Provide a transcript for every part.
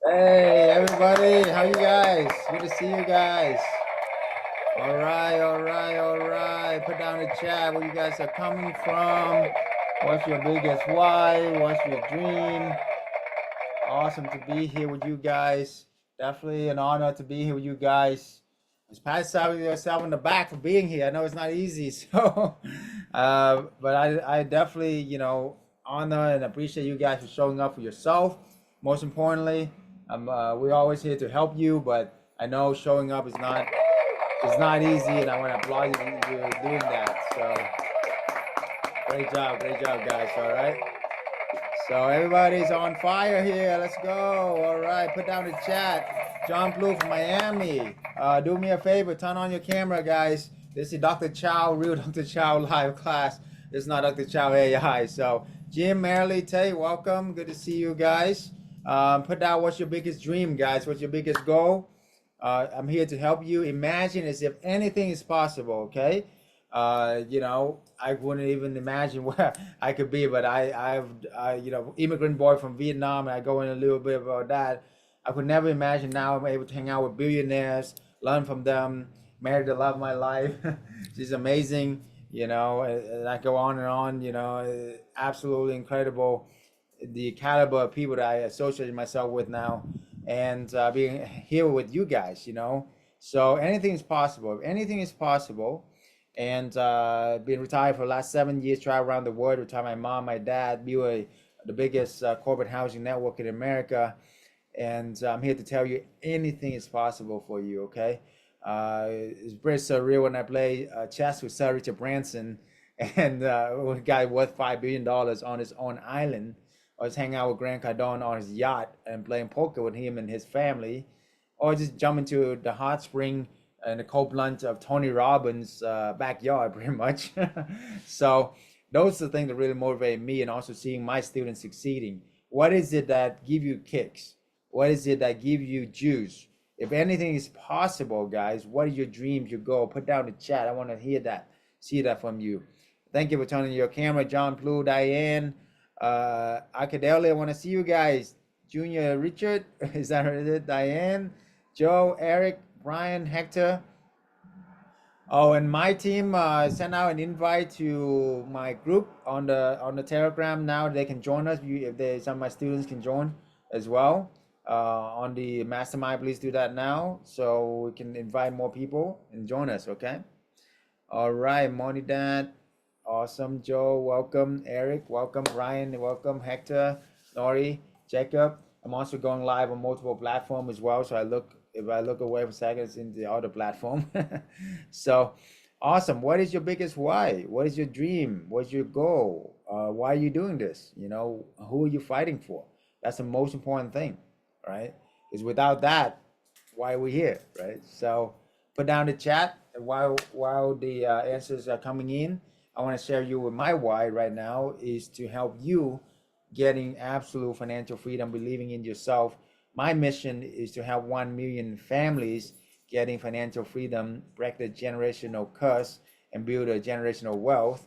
Hey everybody, how you guys? Good to see you guys. All right, all right, all right. Put down the chat where you guys are coming from. What's your biggest why? What's your dream? Awesome to be here with you guys. Definitely an honor to be here with you guys. Just pat yourself on the back for being here. I know it's not easy, so but I definitely honor and appreciate you guys for showing up for yourself. Most importantly, we're always here to help you, but I know showing up is not easy, and I want to applaud you for doing that. So great job, guys. All right. So everybody's on fire here. Let's go. All right, put down the chat. John Blue from Miami. Do me a favor, turn on your camera, guys. This is Dr. Chau, real Dr. Chau live class. This is not Dr. Chau AI. So Jim, Marilee, Tay, welcome. Good to see you guys. Put down what's your biggest dream, guys. What's your biggest goal? I'm here to help you imagine as if anything is possible, okay? I wouldn't even imagine where I could be, but immigrant boy from Vietnam, and I go in a little bit about that. I could never imagine now I'm able to hang out with billionaires, learn from them, marry the love of my life. She's amazing, and I go on and on, absolutely incredible. The caliber of people that I associate myself with now, and being here with you guys, So anything is possible. If anything is possible, and been retired for the last 7 years, travel around the world, retired my mom, my dad, built the biggest corporate housing network in America. And I'm here to tell you anything is possible for you, okay? It's pretty surreal when I play chess with Sir Richard Branson and a guy worth $5 billion on his own island. I was hanging out with Grant Cardone on his yacht and playing poker with him and his family, or just jump into the hot spring and the cold plunge of Tony Robbins' backyard, pretty much. So those are the things that really motivate me, and also seeing my students succeeding. What is it that give you kicks? What is it that give you juice? If anything is possible, guys, what are your dreams, your goal? Put down the chat. I want to hear that, see that from you. Thank you for turning your camera, John Plu, Diane, Arcadelli. I want to see you guys. Junior Richard, is that it? Diane, Joe, Eric, Brian, Hector. Oh, and my team sent out an invite to my group on the Telegram. Now they can join us. If some of my students can join as well on the mastermind. Please do that now so we can invite more people and join us. Okay. All right, Money Dad, awesome. Joe, welcome. Eric, welcome. Ryan, welcome. Hector, Nori, Jacob. I'm also going live on multiple platforms as well. So if I look away for a second, it's in the other platform. So awesome. What is your biggest why? What is your dream? What's your goal? Why are you doing this? Who are you fighting for? That's the most important thing, right? Because without that, why are we here, right? So put down the chat while the answers are coming in. I want to share you with my why right now is to help you getting absolute financial freedom, believing in yourself. My mission is to help 1 million families getting financial freedom, break the generational curse, and build a generational wealth.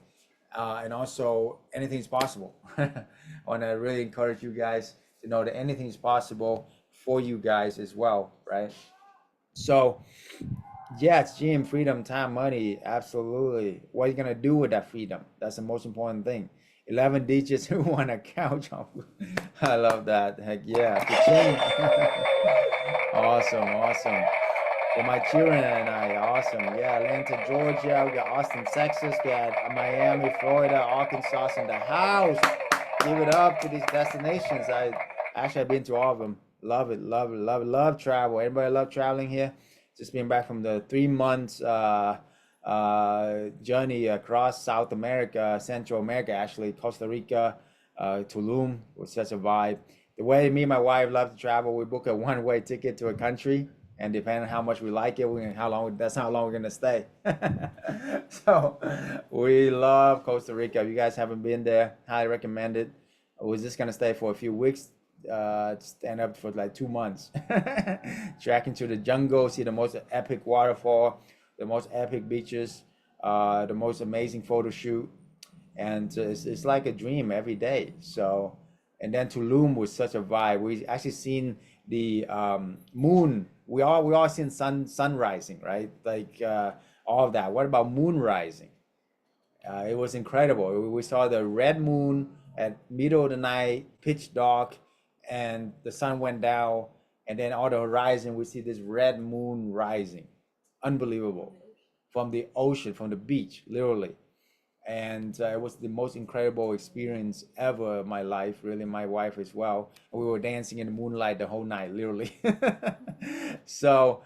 And also, anything is possible. I want to really encourage you guys to know that anything is possible for you guys as well, right? So, yes, Jim, freedom, time, money, absolutely. What are you gonna do with that freedom? That's the most important thing. 11 digits who want a couch. I love that. Heck yeah. Awesome, awesome. For my children and I, awesome. Yeah, Atlanta, Georgia. We got Austin, Texas. We got Miami, Florida, Arkansas in the house. Give it up to these destinations. I've been to all of them. Love it, love it, love it, love travel. Everybody love traveling here. Just being back from the 3 months journey across South America, Central America, actually, Costa Rica, Tulum was such a vibe. The way me and my wife love to travel, we book a one-way ticket to a country, and depending on how much we like it, that's how long we're gonna stay. So we love Costa Rica. If you guys haven't been there, highly recommend it. We're just gonna stay for a few weeks, stand up for like 2 months, track into the jungle, see the most epic waterfall, the most epic beaches, the most amazing photo shoot, and it's like a dream every day. So And then Tulum was such a vibe. We actually seen the moon. We all seen sun rising, right? Like all of that. What about moon rising? It was incredible. We saw the red moon at middle of the night, pitch dark, and the sun went down, and then on the horizon we see this red moon rising. Unbelievable. From the ocean, from the beach, literally. And it was the most incredible experience ever of my life, really, my wife as well. We were dancing in the moonlight the whole night, literally. So,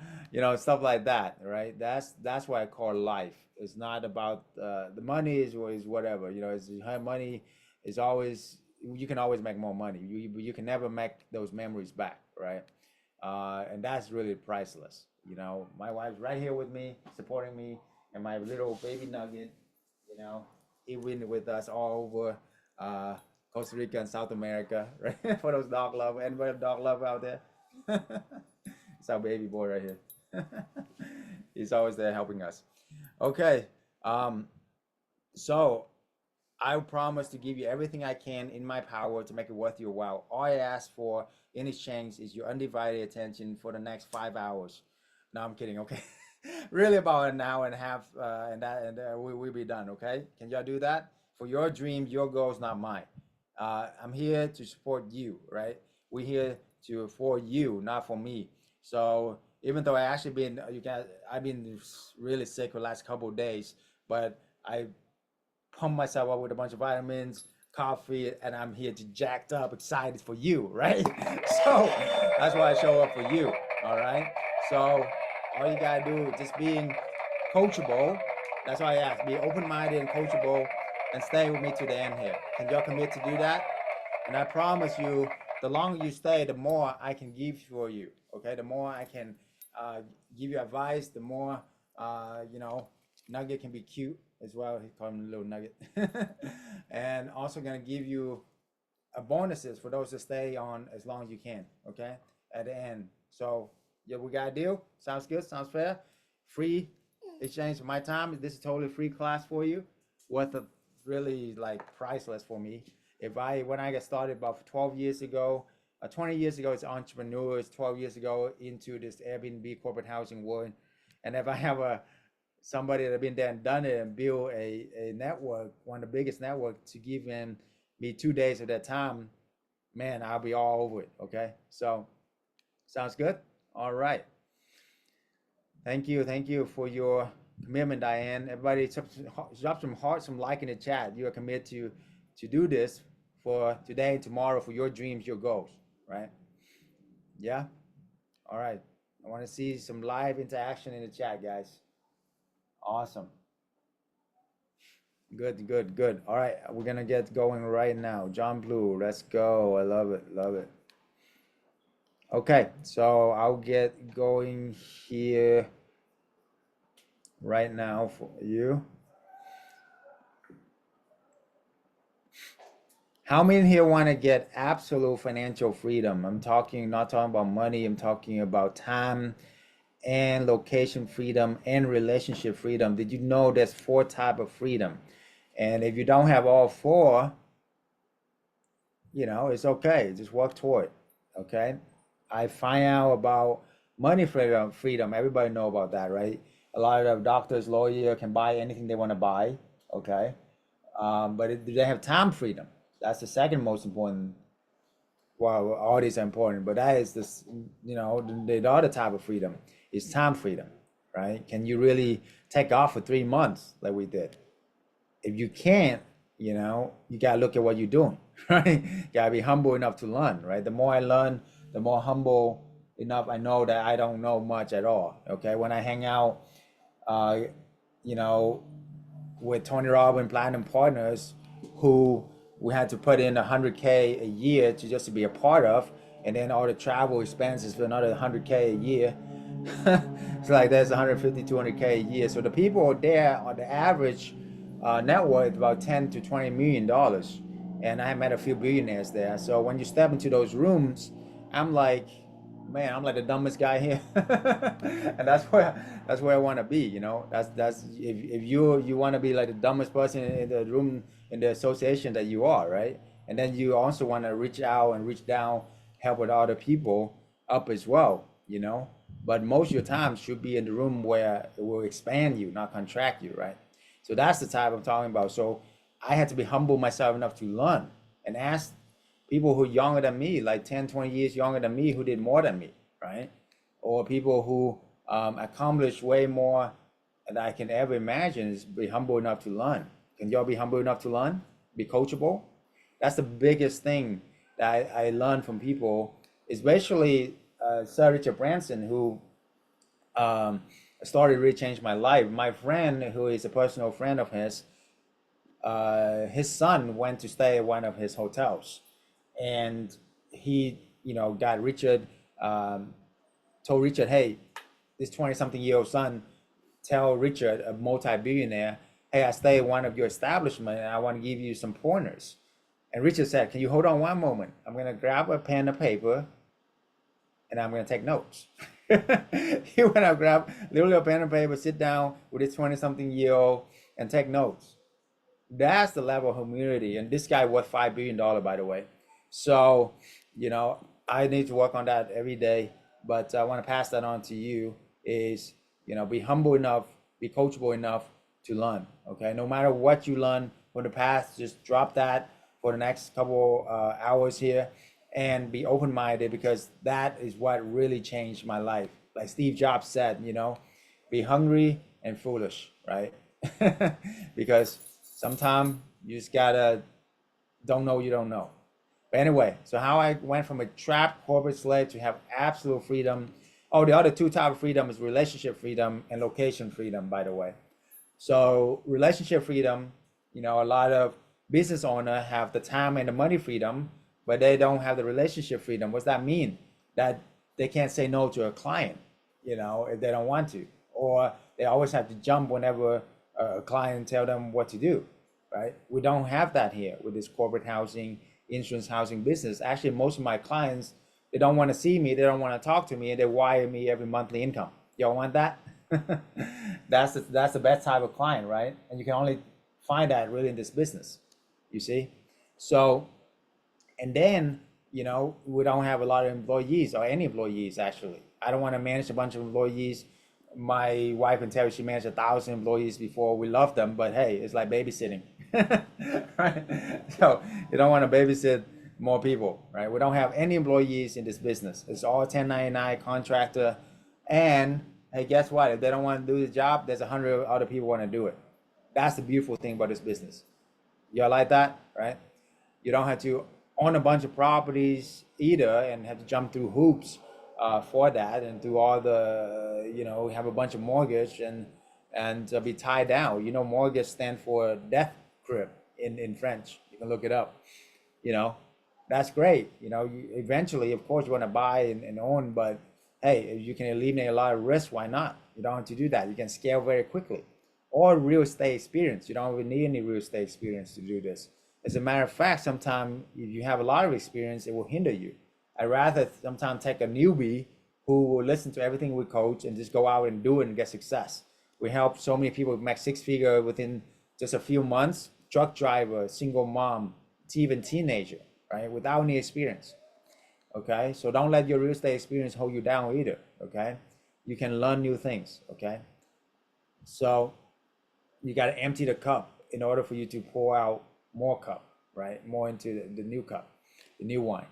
stuff like that, right? That's what I call life. It's not about the money is whatever, it's money is always, you can always make more money. You can never make those memories back, right? And that's really priceless. My wife's right here with me, supporting me, and my little baby nugget, you know, he been with us all over Costa Rica and South America, right? For those dog lovers, anybody have dog lover out there? It's our baby boy right here. He's always there helping us. Okay, so I promise to give you everything I can in my power to make it worth your while. All I ask for in exchange is your undivided attention for the next 5 hours. No, I'm kidding. Okay, really about an hour and a half, and we'll be done. Okay, can y'all do that for your dreams, your goals, not mine? I'm here to support you, right? We're here for you, not for me. So even though I've been really sick for the last couple of days, but I pump myself up with a bunch of vitamins, coffee, and I'm here to jacked up, excited for you, right? So that's why I show up for you, all right? So all you gotta do is just being coachable. That's why I ask, be open-minded and coachable, and stay with me to the end here. Can y'all commit to do that? And I promise you, the longer you stay, the more I can give for you. Okay, the more I can give you advice, the more Nugget can be cute as well. He called him a little Nugget, and also gonna give you bonuses for those that stay on as long as you can. Okay, at the end. So yeah, we got a deal. Sounds good. Sounds fair. Free exchange for my time. This is totally free class for you. Worth of really like priceless for me. When I got started about 12 years ago, 20 years ago as entrepreneurs, 12 years ago into this Airbnb corporate housing world, and if I have somebody that have been there and done it and build a network, one of the biggest network, to give me 2 days of their time, man, I'll be all over it. Okay, so sounds good. All right. Thank you for your commitment, Diane. Everybody, drop some hearts, some like in the chat. You are committed to do this for today and tomorrow for your dreams, your goals, right? Yeah. All right. I want to see some live interaction in the chat, guys. Awesome. Good. All right, we're gonna get going right now. John Blue, let's go. I love it. Okay, so I'll get going here right now for you. How many here want to get absolute financial freedom? Not talking about money. I'm talking about time and location freedom and relationship freedom. Did you know there's 4 types of freedom? And if you don't have all 4, it's okay. Just work toward it. Okay. I find out about money freedom. Everybody know about that, right? A lot of doctors, lawyer can buy anything they want to buy. Okay. But do they have time freedom? That's the second most important. Well, all these are important, but that is this, the other type of freedom is time freedom, right? Can you really take off for 3 months like we did? If you can't, you gotta look at what you're doing, right? You gotta be humble enough to learn, right? The more I learn, the more humble enough I know that I don't know much at all. Okay, when I hang out, you know, with Tony Robbins Platinum Partners, who we had to put in 100K a year to just to be a part of, and then all the travel expenses for another 100K a year. It's like there's 150, 200K a year. So the people there on the average net worth about 10 to 20 million dollars, and I met a few billionaires there. So when you step into those rooms, I'm like, man, I'm like the dumbest guy here. And that's where I want to be. That's if you want to be like the dumbest person in the room, in the association that you are, right? and then you also want to reach out and reach down, help with other people up as well, you know. But most of your time should be in the room where it will expand you, not contract you, right? So that's the type I'm talking about. So I had to be humble myself enough to learn and ask people who are younger than me, like 10, 20 years younger than me, who did more than me, right? Or people who accomplished way more than I can ever imagine, is be humble enough to learn. Can y'all be humble enough to learn? Be coachable? That's the biggest thing that I learned from people, especially Sir Richard Branson, who started really changed my life. My friend, who is a personal friend of his son went to stay at one of his hotels, and he, got Richard, told Richard, hey, this 20-something-year-old son, tell Richard, a multi-billionaire, hey, I stay at one of your establishment and I want to give you some pointers. And Richard said, can you hold on one moment? I'm going to grab a pen and paper and I'm going to take notes. He went out, grab literally a pen and paper, sit down with his 20-something-year-old and take notes. That's the level of humility. And this guy worth $5 billion, by the way. So, I need to work on that every day. But I want to pass that on to you is, be humble enough, be coachable enough to learn. Okay. No matter what you learn from the past, just drop that for the next couple hours here and be open-minded, because that is what really changed my life. Like Steve Jobs said, be hungry and foolish, right? Because sometimes you just gotta don't know you don't know. But anyway, so how I went from a trapped corporate slave to have absolute freedom. Oh, the other two type of freedom is relationship freedom and location freedom, by the way. So relationship freedom, a lot of business owners have the time and the money freedom, but they don't have the relationship freedom. What's that mean? That they can't say no to a client, if they don't want to, or they always have to jump whenever a client tell them what to do, right? We don't have that here with this corporate housing, insurance housing business. Actually, most of my clients, they don't want to see me, they don't want to talk to me, and they wire me every monthly income. Y'all want that? That's the best type of client, right? And you can only find that really in this business, you see? So, and then, we don't have a lot of employees, or any employees, actually. I don't want to manage a bunch of employees. My wife can tell you she managed 1,000 employees before. We love them, but hey, it's like babysitting, right? So you don't want to babysit more people, right? We don't have any employees in this business. It's all 1099 contractor. And hey, guess what? If they don't want to do the job, there's 100 other people want to do it. That's the beautiful thing about this business. Y'all like that, right? You don't have to own a bunch of properties either and have to jump through hoops for that, and do all the, have a bunch of mortgage and be tied down. Mortgage stand for death grip in French. You can look it up. That's great. Eventually, of course, you want to buy and own, but hey, if you can eliminate a lot of risk, why not? You don't have to do that. You can scale very quickly. Or real estate experience. You don't even need any real estate experience to do this. As a matter of fact, sometimes if you have a lot of experience, it will hinder you. I'd rather sometimes take a newbie who will listen to everything we coach and just go out and do it and get success. We help so many people make six-figure within just a few months. Truck driver, single mom, even teenager, right? Without any experience. Okay, so don't let your real estate experience hold you down either. Okay, you can learn new things. Okay, so you got to empty the cup in order for you to pour out more cup, right? More into the new cup, the new wine.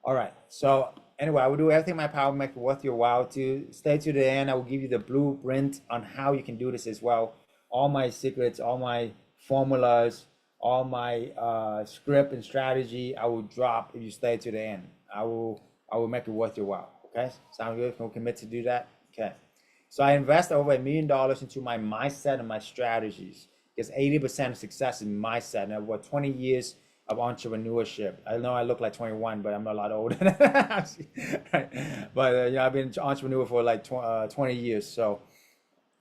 All right, so anyway, I will do everything in my power to make it worth your while. To stay to the end, I will give you the blueprint on how you can do this as well. All my secrets, all my formulas, all my script and strategy, I will drop if you stay to the end. I will make it worth your while. Okay, sound good? Can we commit to do that? Okay. So I invest over $1 million into my mindset and my strategies, because 80% of success is mindset. And I've got 20 years of entrepreneurship. I know I look like 21, but I'm a lot older. Right? But I've been an entrepreneur for like 20 years. So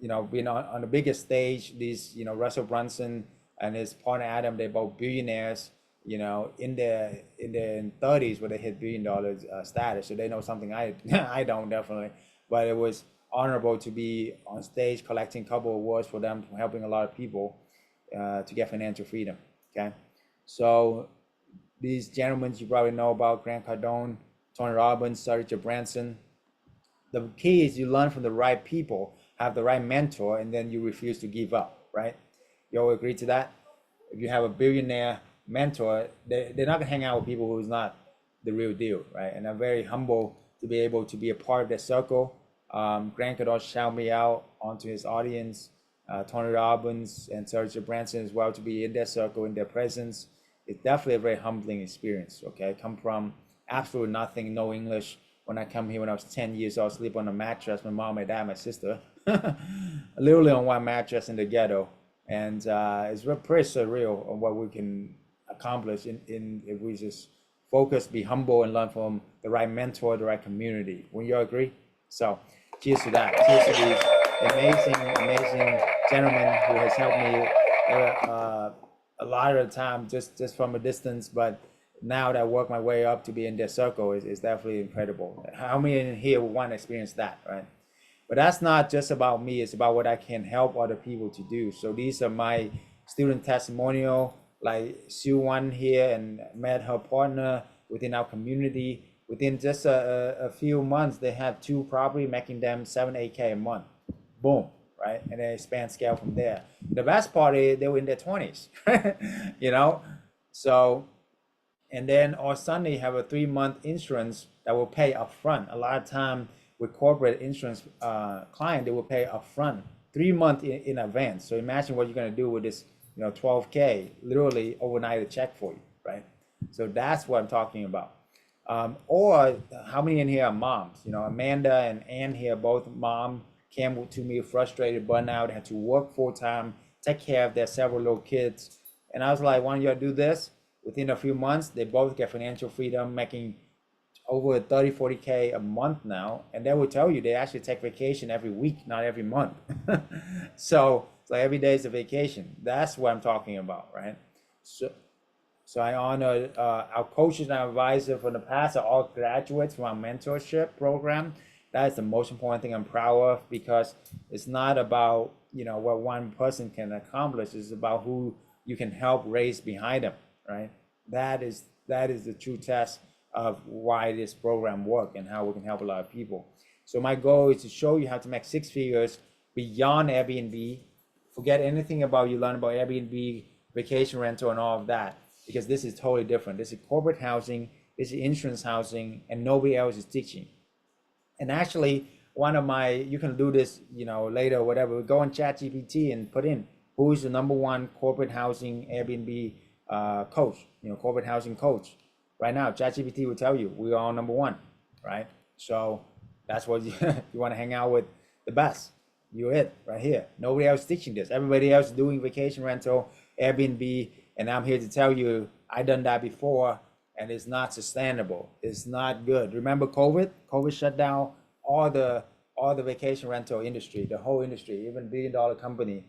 being on the biggest stage, these Russell Brunson and his partner Adam, they're both billionaires. In their 30s where they hit $1 billion status. So they know something I I don't, definitely. But it was honorable to be on stage collecting a couple awards for them, helping a lot of people to get financial freedom. Okay, so these gentlemen you probably know about, Grant Cardone, Tony Robbins, Sergio Branson. The key is you learn from the right people, have the right mentor, and then you refuse to give up, right? You all agree to that? If you have a billionaire mentor, they're not gonna hang out with people who's not the real deal, right? And I'm very humble to be able to be a part of that circle. Grant could also shout me out onto his audience, Tony Robbins and Sergio Branson as well, to be in their circle, in their presence. It's definitely a very humbling experience, okay? I come from absolutely nothing, no English. When I come here when I was 10 years old, sleep on a mattress, my mom, my dad, my sister, literally on one mattress in the ghetto. And it's pretty surreal on what we can accomplish in if we just focus, be humble, and learn from the right mentor, the right community. When you agree? So cheers to that. Cheers to these amazing gentlemen who has helped me a lot of the time just from a distance, but now that I work my way up to be in their circle is definitely incredible. How many in here would want to experience that, right? But that's not just about me, it's about what I can help other people to do. So these are my student testimonial, like Sue One here and met her partner within our community. Within just a few months, they have 2 property making them 7-8K a month. Boom, right? And they expand scale from there. The best part is they were in their 20s, you know? So, and then on Sunday have a 3-month insurance that will pay upfront. A lot of time with corporate insurance client, they will pay upfront 3 months in advance. So imagine what you're gonna do with this, 12K, literally overnight a check for you, right? So that's what I'm talking about. Or how many in here are moms? Amanda and Ann here, both mom, came to me frustrated, burnout, had to work full time, take care of their several little kids. And I was like, why don't you do this? Within a few months, they both get financial freedom, making over 30, 40K a month now. And they will tell you they actually take vacation every week, not every month. So it's like every day is a vacation. That's what I'm talking about, right? So I honor our coaches and our advisors from the past are all graduates from our mentorship program. That is the most important thing I'm proud of, because it's not about what one person can accomplish. It's about who you can help raise behind them, right? That is the true test of why this program works and how we can help a lot of people. So my goal is to show you how to make 6 figures beyond Airbnb. Forget anything about you learn about Airbnb, vacation rental, and all of that, because this is totally different. This is corporate housing, this is insurance housing, and nobody else is teaching. And actually, you can do this, later or whatever. Go on ChatGPT and put in who is the #1 corporate housing Airbnb coach, corporate housing coach. Right now, ChatGPT will tell you we are all #1, right? So that's what you want to hang out with the best. You're it right here. Nobody else is teaching this. Everybody else is doing vacation rental, Airbnb, and I'm here to tell you I done that before, and it's not sustainable. It's not good. Remember COVID? COVID shut down all the vacation rental industry, the whole industry. Even billion-dollar company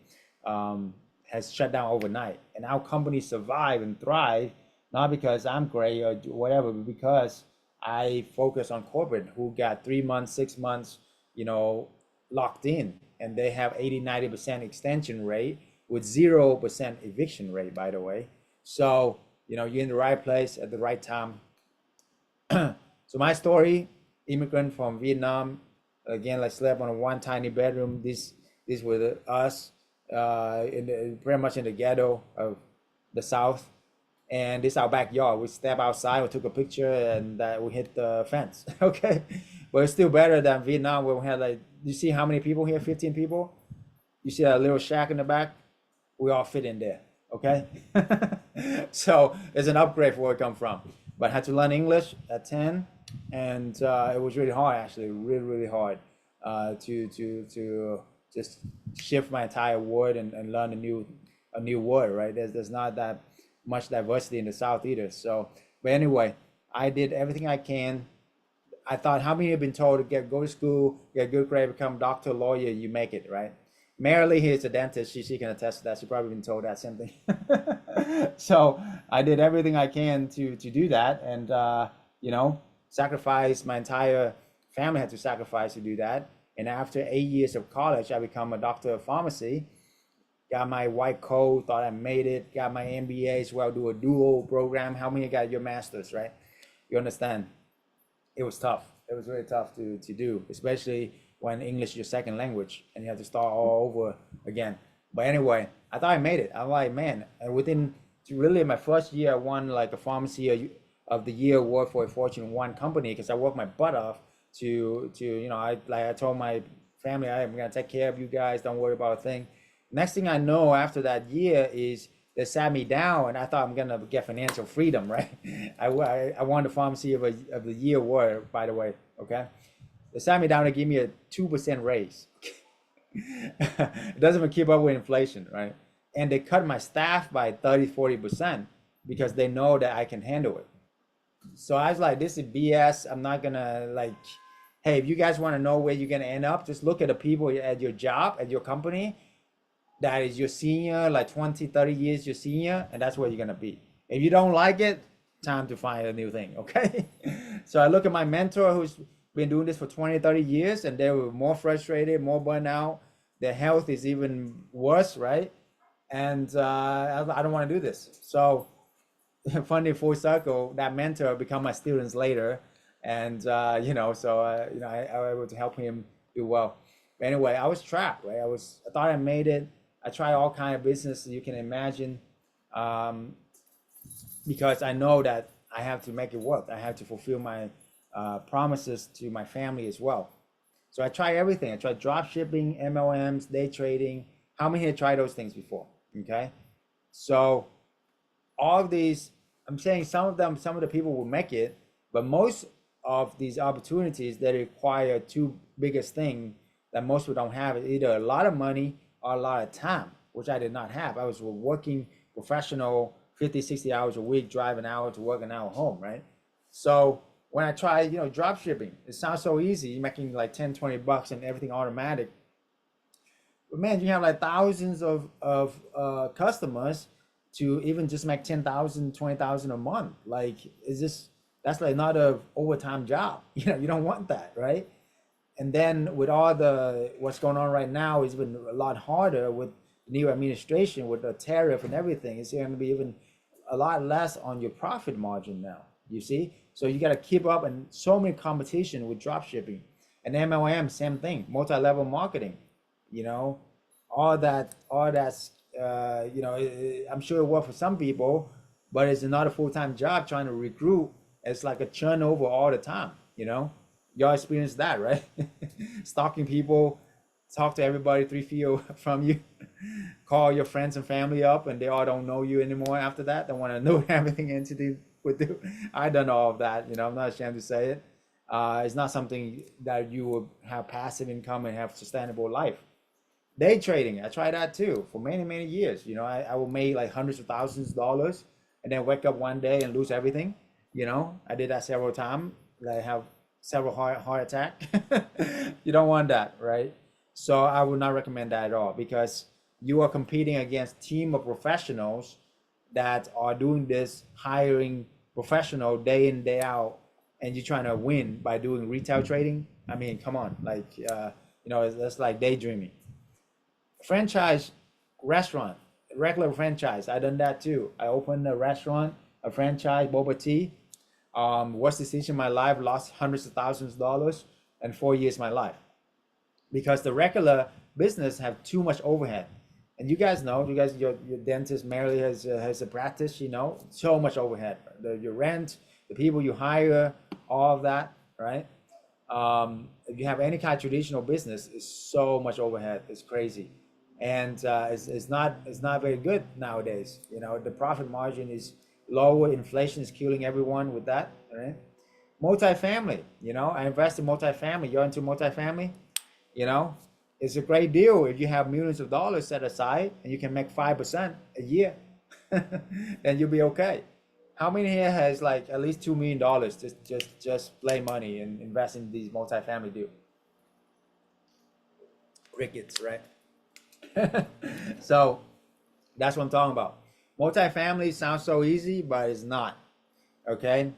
has shut down overnight. And our companies survive and thrive, not because I'm great or whatever, but because I focus on corporate who got 3 months, 6 months, locked in, and they have 80-90% extension rate with 0% eviction rate, by the way. So you're in the right place at the right time. So my story, immigrant from Vietnam, again, slept on one tiny bedroom. This was us pretty much in the ghetto of the South. And this is our backyard. We step outside, we took a picture, and we hit the fence. Okay, but it's still better than Vietnam, where we had you see how many people here? 15 people. You see that little shack in the back? We all fit in there. Okay, so it's an upgrade for where it come from. But I had to learn English at 10, and it was really hard, actually, really hard to just shift my entire word and learn a new word. Right? There's not that much diversity in the South either. So, but anyway, I did everything I can. I thought, how many have been told to go to school, get a good grade, become doctor, lawyer, you make it, right? Marilee here is a dentist. She can attest to that. She's probably been told that same thing. So I did everything I can to do that, and sacrifice. My entire family had to sacrifice to do that. And after 8 years of college, I become a doctor of pharmacy. got my white coat, thought I made it, got my MBA as well, do a dual program. How many got your masters, right? You understand? It was tough. It was really tough to do, especially when English is your second language and you have to start all over again. But anyway, I thought I made it. I'm like, man, and within really my first year, I won like a pharmacy of the year award for a Fortune 1 company because I worked my butt off to you know, I told my family, I'm gonna take care of you guys. Don't worry about a thing. Next thing I know, after that year is they sat me down and I thought I'm gonna get financial freedom, right? I won the pharmacy of the year award, by the way. Okay, they sat me down and gave me a 2% raise. It doesn't even keep up with inflation, right? And they cut my staff by 30-40% because they know that I can handle it. So I was like, this is BS. I'm not gonna like, hey, if you guys want to know where you're gonna end up, just look at the people at your job, at your company, that is your senior, like 20-30 years your senior, and that's where you're gonna be. If you don't like it, time to find a new thing. Okay. So I look at my mentor who's been doing this for 20-30 years, and they were more frustrated, more burnout. Their health is even worse, right? And I don't want to do this. So funny, full circle, that mentor become my students later, and you know, so you know, I was able to help him do well. But anyway, I was trapped, right? I thought I made it. I tried all kind of business you can imagine, because I know that I have to make it work. I have to fulfill my promises to my family as well. So I tried everything. I tried drop shipping, MLMs, day trading. How many here tried those things before? Okay, so all of these, I'm saying some of the people will make it, but most of these opportunities, they require two biggest things that most people don't have, is either a lot of money or a lot of time, which I did not have. I was working professional 50-60 hours a week, drive an hour to work, an hour home, right? So when I tried, you know, drop shipping, it sounds so easy. You're making like 10-20 bucks and everything automatic. But man, you have like thousands of customers to even just make 10,000, 20,000 a month. Like, is this, that's like not a overtime job. You know, you don't want that, right? And then with all the, what's going on right now, it's been a lot harder with the new administration, with the tariff and everything. It's going to be even a lot less on your profit margin now, you see? So you got to keep up, and so many competition with drop shipping. And MLM, same thing, multi-level marketing, you know, all that's, you know, I'm sure it worked for some people, but it's not a full-time job trying to recruit. It's like a churn over all the time, you know? Y'all experience that, right? Stalking people, talk to everybody 3 feet from you, call your friends and family up, and they all don't know you anymore after that. They want to know everything entity would do. I done all of that, you know, I'm not ashamed to say it. It's not something that you will have passive income and have sustainable life. Day trading, I tried that too for many years. You know, I will make like hundreds of thousands of dollars and then wake up one day and lose everything. You know, I did that several times. I have several heart attack. You don't want that, right? So I would not recommend that at all, because you are competing against team of professionals that are doing this, hiring professional day in, day out, and you're trying to win by doing retail trading. I mean, come on, like, you know, that's like daydreaming. Franchise restaurant, regular franchise, I done that too. I opened a restaurant, a franchise, boba tea. Worst decision in my life, lost hundreds of thousands of dollars and 4 years of my life, because the regular business have too much overhead. And you guys know, your dentist Mary has a practice, you know, so much overhead. Your rent, the people you hire, all of that, right? If you have any kind of traditional business, it's so much overhead. It's crazy, and it's not very good nowadays. You know, the profit margin is lower. Inflation is killing everyone with that, right? Multifamily, you know, I invest in multifamily. You're into multifamily, you know, it's a great deal if you have millions of dollars set aside and you can make 5% a year. Then you'll be okay. How many here has like at least $2 million just play money and invest in these multifamily deal? Crickets, right? So that's what I'm talking about. Multifamily sounds so easy, but it's not. Okay.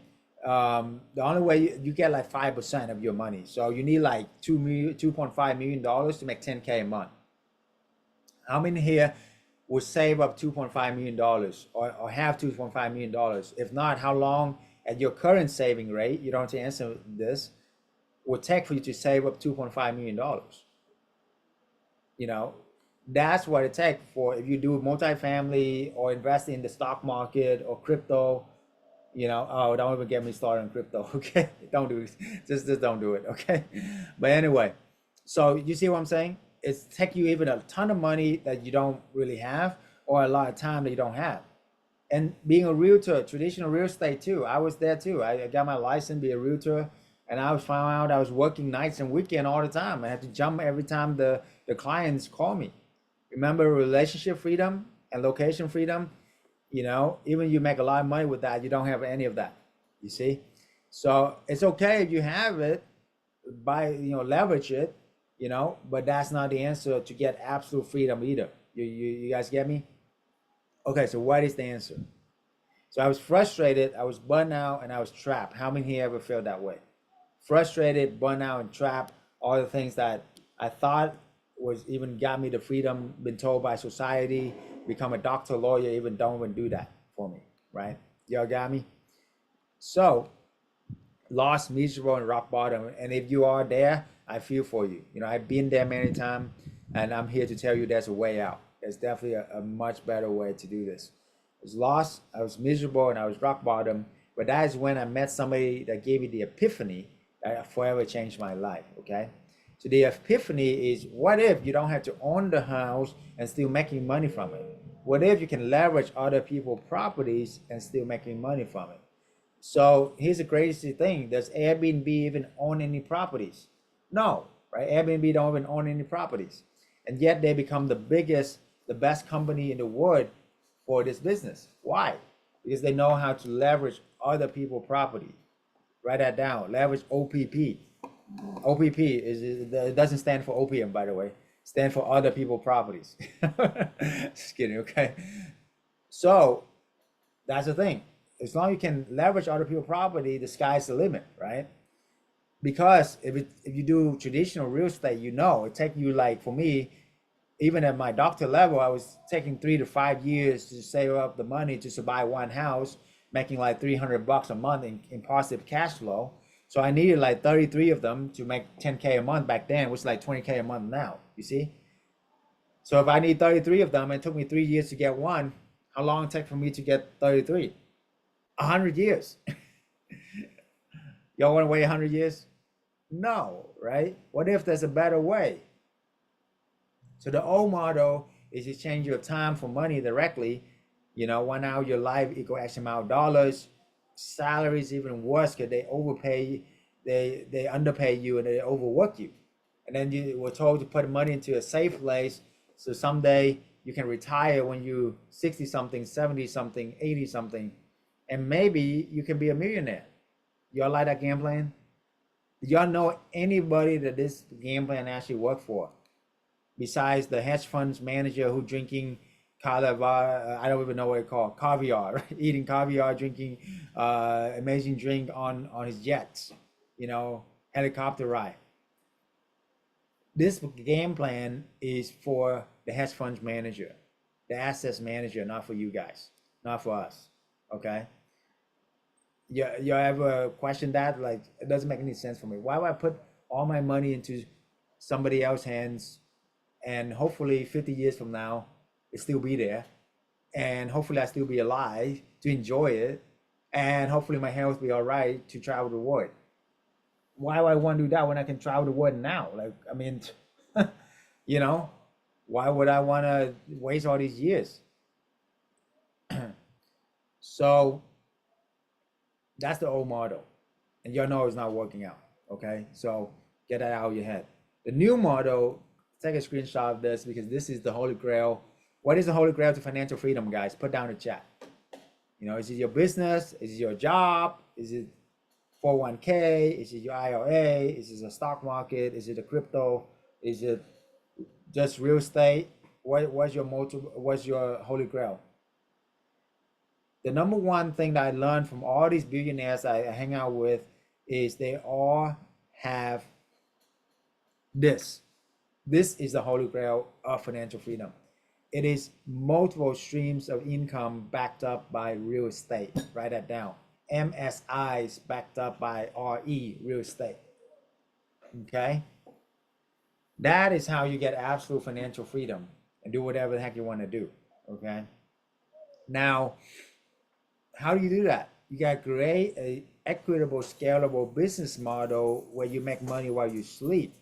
The only way you get like 5% of your money. So you need like $2.5 million to make 10K a month. How many here would save up $2.5 million or have $2.5 million? If not, how long at your current saving rate, you don't have to answer this, would take for you to save up $2.5 million? You know, that's what it takes for if you do multifamily or invest in the stock market or crypto. Oh, don't even get me started on crypto. Okay, don't do it. Just don't do it. Okay, but anyway, so you see what I'm saying? It's take you even a ton of money that you don't really have, or a lot of time that you don't have. And being a realtor, traditional real estate too, I was there too. I got my license, be a realtor, and I was found out I was working nights and weekend all the time. I had to jump every time the clients call me. Remember relationship freedom and location freedom? Even you make a lot of money with that, you don't have any of that. You see? So it's okay if you have it, leverage it, but that's not the answer to get absolute freedom either. You guys get me? Okay, so what is the answer? So I was frustrated, I was burnt out, and I was trapped. How many here ever felt that way? Frustrated, burnt out, and trapped, all the things that I thought was even got me the freedom, been told by society, become a doctor, lawyer, even don't even do that for me, right? Y'all got me? So, lost, miserable, and rock bottom. And if you are there, I feel for you. I've been there many times, and I'm here to tell you there's a way out. There's definitely a much better way to do this. I was lost, I was miserable, and I was rock bottom. But that is when I met somebody that gave me the epiphany that forever changed my life, okay? So the epiphany is, what if you don't have to own the house and still making money from it? What if you can leverage other people's properties and still making money from it? So here's the crazy thing. Does Airbnb even own any properties? No, right? Airbnb don't even own any properties. And yet they become the best company in the world for this business. Why? Because they know how to leverage other people's property. Write that down. Leverage OPP. OPP it doesn't stand for opium, by the way. It stands for other people's properties. Just kidding, okay? So that's the thing. As long as you can leverage other people's property, the sky's the limit, right? Because if you do traditional real estate, it takes you, like for me, even at my doctor level, I was taking 3 to 5 years to save up the money to buy one house, making like $300 a month in positive cash flow. So I needed like 33 of them to make 10K a month back then, which is like 20K a month now, you see? So if I need 33 of them, it took me 3 years to get one. How long it take for me to get 33? 100 years. Y'all want to wait 100 years? No, right? What if there's a better way? So the old model is you change your time for money directly. 1 hour your life equal X amount of dollars. Salaries even worse because they overpay, they underpay you and they overwork you. And then you were told to put money into a safe place so someday you can retire when you 60 something, 70 something, 80 something, and maybe you can be a millionaire. Y'all like that game plan? Y'all know anybody that this game plan actually worked for? Besides the hedge funds manager who drinking caviar, I don't even know what it's called, caviar, right? Eating caviar, drinking amazing drink on his jets, helicopter ride. This game plan is for the hedge funds manager, the assets manager, not for you guys, not for us, okay? You ever question that? Like, it doesn't make any sense for me. Why would I put all my money into somebody else's hands and hopefully 50 years from now, it still be there, and hopefully I still be alive to enjoy it, and hopefully my health be all right to travel the world? Why would I want to do that when I can travel the world now? Like, I mean, why would I want to waste all these years? So that's the old model, and y'all know it's not working out, okay? So get that out of your head. The new model, take a screenshot of this because this is the holy grail. What is the holy grail to financial freedom, guys? Put down in the chat. Is it your business? Is it your job? Is it 401k? Is it your IRA? Is it the stock market? Is it the crypto? Is it just real estate? What's your motive? What's your holy grail? The number one thing that I learned from all these billionaires I hang out with is they all have this. This is the holy grail of financial freedom. It is multiple streams of income backed up by real estate. Write that down. MSIs backed up by RE, real estate. Okay? That is how you get absolute financial freedom and do whatever the heck you want to do. Okay? Now, how do you do that? You got to create a equitable, scalable business model where you make money while you sleep.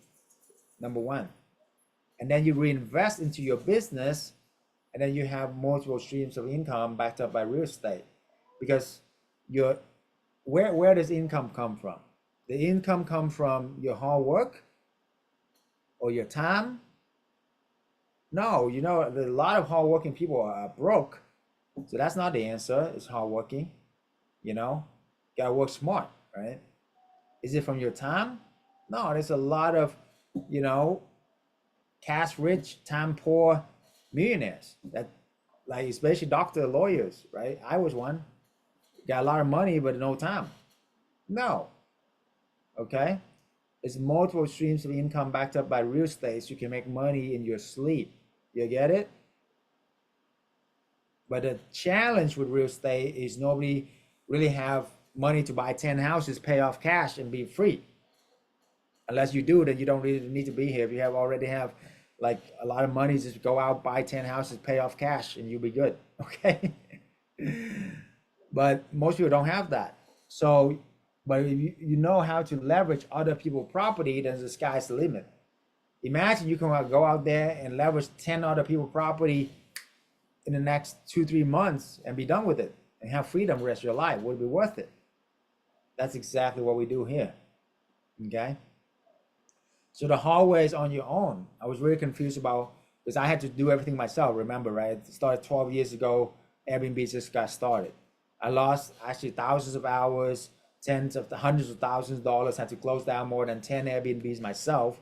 Number one. And then you reinvest into your business, and then you have multiple streams of income backed up by real estate. Because your where does income come from? The income comes from your hard work or your time? No, you know, a lot of hardworking people are broke. So that's not the answer. It's hardworking, you know. Gotta work smart, right? Is it from your time? No, there's a lot of, you know, cash rich, time poor millionaires that, like, especially doctor lawyers, right? I was one. Got a lot of money but no time. No. Okay. It's multiple streams of income backed up by real estate, so you can make money in your sleep. You get it? But the challenge with real estate is nobody really have money to buy 10 houses, pay off cash, and be free. Unless you do, then you don't really need to be here. If you have already have like a lot of money, just go out, buy 10 houses, pay off cash, and you'll be good. Okay. But most people don't have that. So, but if you know how to leverage other people's property, then the sky's the limit. Imagine you can go out there and leverage 10 other people's property in the next 2-3 months and be done with it and have freedom the rest of your life. Would it be worth it? That's exactly what we do here. Okay. So the hardware is on your own. I was really confused about, because I had to do everything myself. Remember, right? It started 12 years ago. Airbnb just got started. I lost actually thousands of hours, hundreds of thousands of dollars. Had to close down more than 10 Airbnbs myself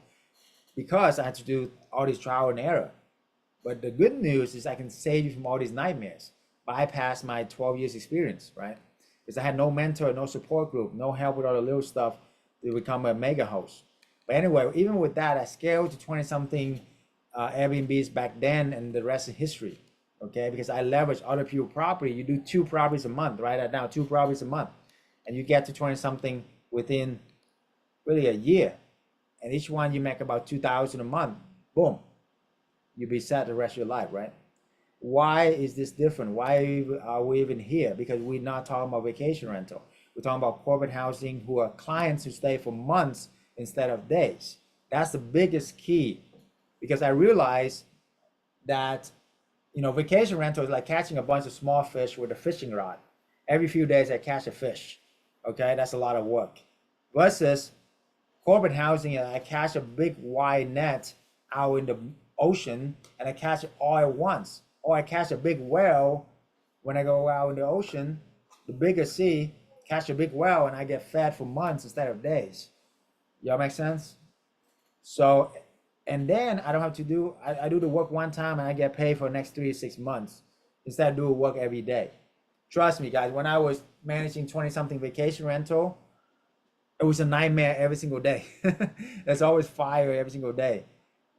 because I had to do all this trial and error. But the good news is I can save you from all these nightmares, bypass my 12 years experience, right? Because I had no mentor, no support group, no help with all the little stuff to become a mega host. But anyway, even with that, I scaled to 20 something Airbnbs back then, and the rest is history. Okay, because I leverage other people's property. You do 2 properties a month, right? Now 2 properties a month, and you get to 20 something within really a year. And each one you make about 2,000 a month. Boom, you'll be set the rest of your life, right? Why is this different? Why are we even here? Because we're not talking about vacation rental. We're talking about corporate housing, who are clients who stay for months instead of days. That's the biggest key, because I realized that, you know, vacation rental is like catching a bunch of small fish with a fishing rod. Every few days I catch a fish. Okay, that's a lot of work. Versus corporate housing, I catch a big wide net out in the ocean and I catch it all at once. Or I catch a big whale when I go out in the ocean, the bigger sea, catch a big whale and I get fed for months instead of days. Y'all make sense? So, and then I don't have to do, I do the work one time and I get paid for the next 3 to 6 months instead of doing work every day. Trust me, guys, when I was managing 20 something vacation rental, it was a nightmare every single day. There's always fire every single day,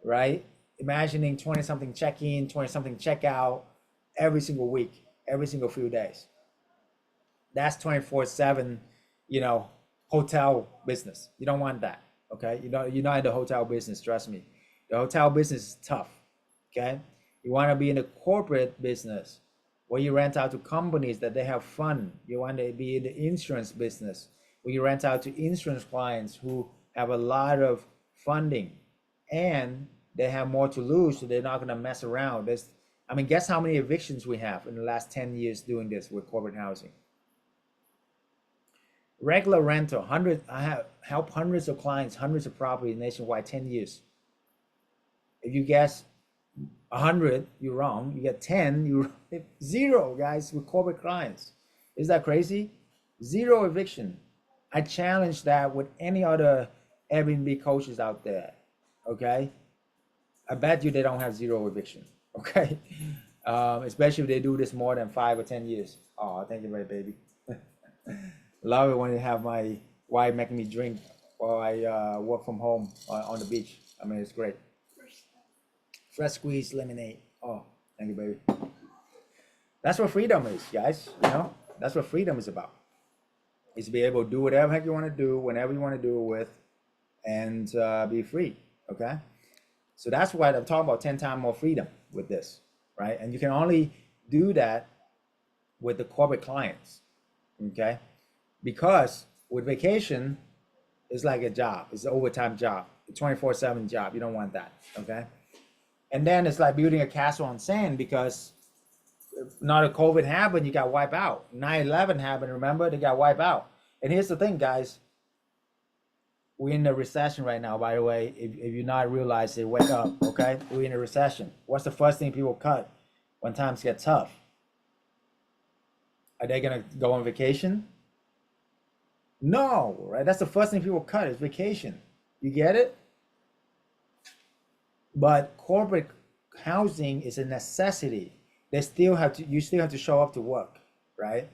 right? Imagining 20 something check in, 20 something check out every single week, every single few days. That's 24/7, you know, hotel business. You don't want that. Okay, you know, you're not in the hotel business. Trust me, the hotel business is tough. Okay, you want to be in the corporate business where you rent out to companies that they have fun. You want to be in the insurance business where you rent out to insurance clients who have a lot of funding and they have more to lose, so they're not going to mess around. I mean, guess how many evictions we have in the last 10 years doing this with corporate housing? Regular rental, I have helped hundreds of clients, hundreds of properties nationwide, 10 years. If you guess 100, you're wrong. You get 10, you're 0, guys, with corporate clients. Is that crazy? 0 eviction. I challenge that with any other Airbnb coaches out there, okay? I bet you they don't have 0 eviction, okay? Especially if they do this more than 5 or 10 years. Oh, thank you very baby. Love it when I have my wife making me drink while I work from home on the beach. I mean, it's great. Fresh squeezed lemonade. Oh, Thank you, baby. That's what freedom is, guys. You know, that's what freedom is about. Is to be able to do whatever heck you want to do, whenever you want to do it with, and be free. Okay. So that's why I'm talking about 10 times more freedom with this, right? And you can only do that with the corporate clients, okay? Because with vacation, it's like a job. It's an overtime job, a 24/7 job. You don't want that, okay? And then it's like building a castle on sand because not a COVID happened, you got wiped out. 9/11 happened, remember? They got wiped out. And here's the thing, guys. We're in a recession right now, by the way. If you're not realizing, wake up, okay? We're in a recession. What's the first thing people cut when times get tough? Are they gonna go on vacation? No, right? That's the first thing people cut is vacation. You get it? But corporate housing is a necessity. You still have to show up to work, right?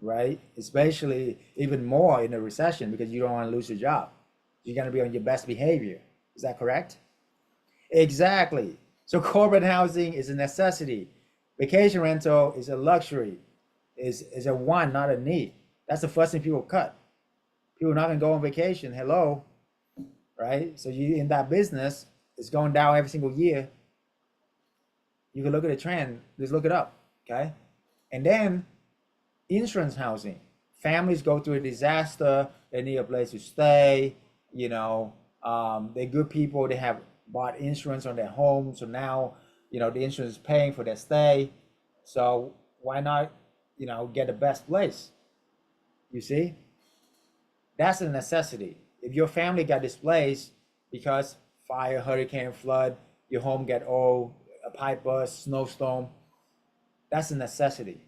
Right? Especially even more in a recession because you don't want to lose your job. You're gonna be on your best behavior. Is that correct? Exactly. So corporate housing is a necessity. Vacation rental is a luxury. Is a want, not a need. That's the first thing people cut. People are not gonna go on vacation. Hello, right? So you in that business, it's going down every single year. You can look at the trend. Just look it up, okay? And then insurance housing. Families go through a disaster. They need a place to stay. You know, they're good people. They have bought insurance on their home, so now you know the insurance is paying for their stay. So why not, you know, get the best place? You see, that's a necessity. If your family got displaced because fire, hurricane, flood, your home get old, a pipe burst, snowstorm, that's a necessity.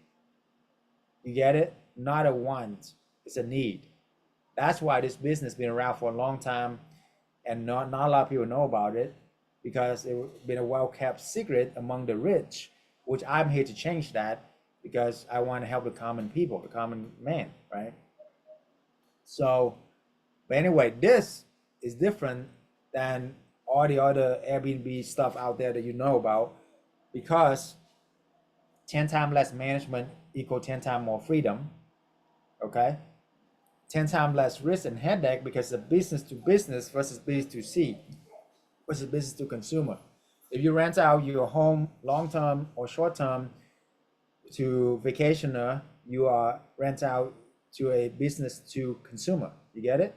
You get it? Not a want, it's a need. That's why this business been around for a long time and not a lot of people know about it because it's been a well-kept secret among the rich, which I'm here to change that because I want to help the common people, the common man, right? So, but anyway, this is different than all the other Airbnb stuff out there that you know about because 10 times less management equal 10 times more freedom, okay? 10 times less risk and headache because it's business to business versus business to C versus business to consumer. If you rent out your home long-term or short-term to vacationer, you are rent out to a business to consumer. You get it?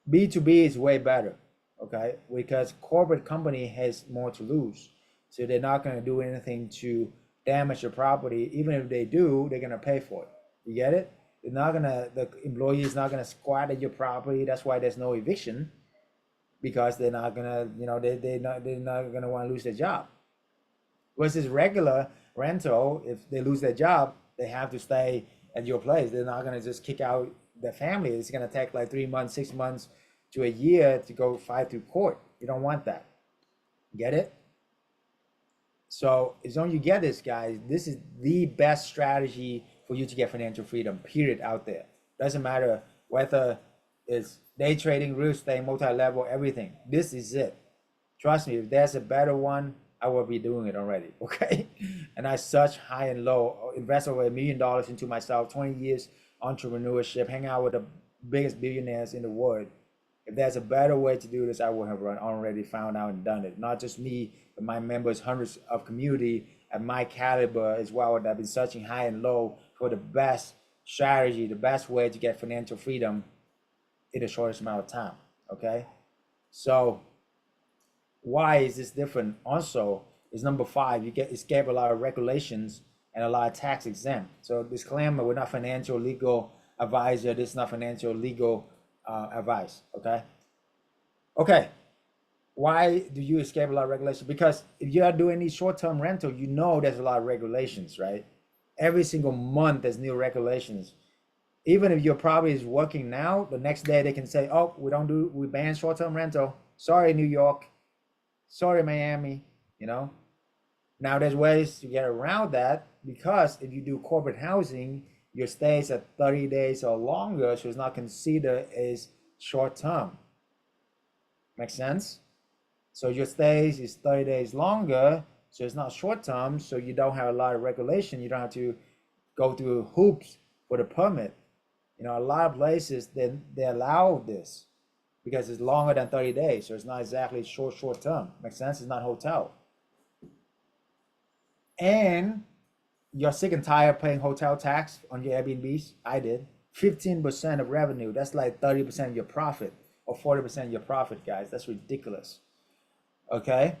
B2B is way better, okay? Because corporate company has more to lose. So they're not gonna do anything to damage your property. Even if they do, they're gonna pay for it. You get it? They're not gonna, the employee is not gonna squat at your property. That's why there's no eviction because they're not gonna, you know, they're not gonna wanna lose their job. Versus regular rental, if they lose their job, they have to stay at your place. They're not gonna just kick out their family. It's gonna take like 3 months, 6 months to a year to go fight through court. You don't want that. Get it? So as long as you get this, guys, this is the best strategy for you to get financial freedom, period, out there. Doesn't matter whether it's day trading, real estate, multi-level, everything. This is it. Trust me, if there's a better one, I will be doing it already, okay? And I search high and low, invest over $1 million into myself, 20 years entrepreneurship, hang out with the biggest billionaires in the world. If there's a better way to do this, I would have already found out and done it. Not just me, but my members, hundreds of community at my caliber as well that have been searching high and low for the best strategy, the best way to get financial freedom in the shortest amount of time, okay? So why is this different? Also, is number 5, you get escape a lot of regulations and a lot of tax exempt. So disclaimer, we're not financial legal advisor. This is not financial legal advice, okay? Okay, why do you escape a lot of regulations? Because if you are doing these short-term rental, you know there's a lot of regulations, right? Every single month there's new regulations. Even if your property is working now, the next day they can say, oh, we ban short-term rental. Sorry, New York. Sorry, Miami, you know? Now there's ways to get around that because if you do corporate housing, your stays at 30 days or longer, so it's not considered as short-term. Make sense? So your stays is 30 days longer, So it's not short term, so you don't have a lot of regulation. You don't have to go through hoops for the permit. A lot of places they allow this because it's longer than 30 days. So it's not exactly short term. Makes sense? It's not hotel. And you're sick and tired of paying hotel tax on your Airbnbs. I did. 15% of revenue. That's like 30% of your profit or 40% of your profit, guys. That's ridiculous. Okay?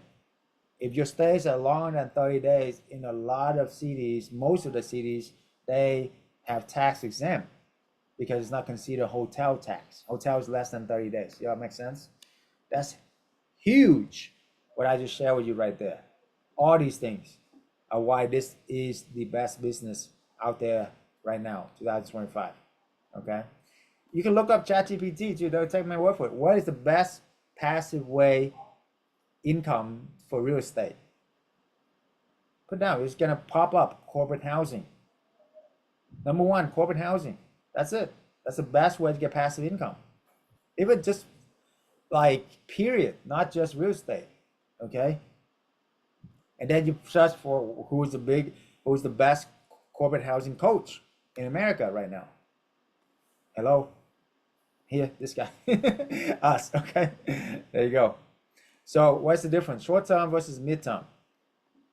If your stays are longer than 30 days in a lot of cities, most of the cities, they have tax exempt because it's not considered hotel tax. Hotel is less than 30 days. Yeah, make sense? That's huge, what I just shared with you right there. All these things are why this is the best business out there right now, 2025. Okay? You can look up ChatGPT too. Don't take my word for it. What is the best passive way income for real estate? Put down, it's gonna pop up corporate housing. Number one, corporate housing. That's it. That's the best way to get passive income. Even just like period, not just real estate. Okay. And then you search for who's the best corporate housing coach in America right now. Hello. Here, this guy. Us. Okay. There you go. So what's the difference? Short term versus mid term.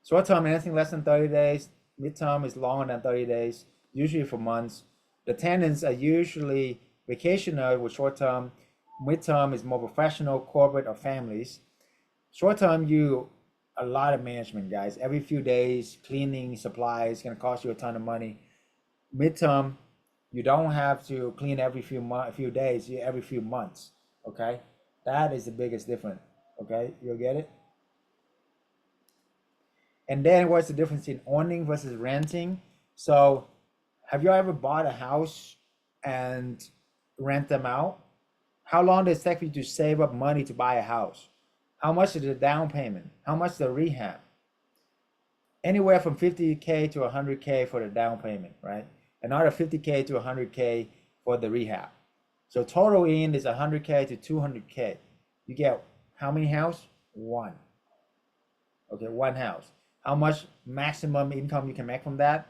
Short term, anything less than 30 days. Mid term is longer than 30 days, usually for months. The tenants are usually vacationer with short term. Mid term is more professional, corporate, or families. Short term, a lot of management, guys. Every few days, cleaning supplies going to cost you a ton of money. Mid term, you don't have to clean every few days, every few months. Okay, that is the biggest difference. Okay, you'll get it. And then what's the difference in owning versus renting? So have you ever bought a house and rent them out? How long does it take for you to save up money to buy a house? How much is the down payment? How much is the rehab? Anywhere from 50K to 100K for the down payment, right? Another 50K to 100K for the rehab. So total in is 100K to 200K. You get how many house? One. Okay, one house. How much maximum income you can make from that?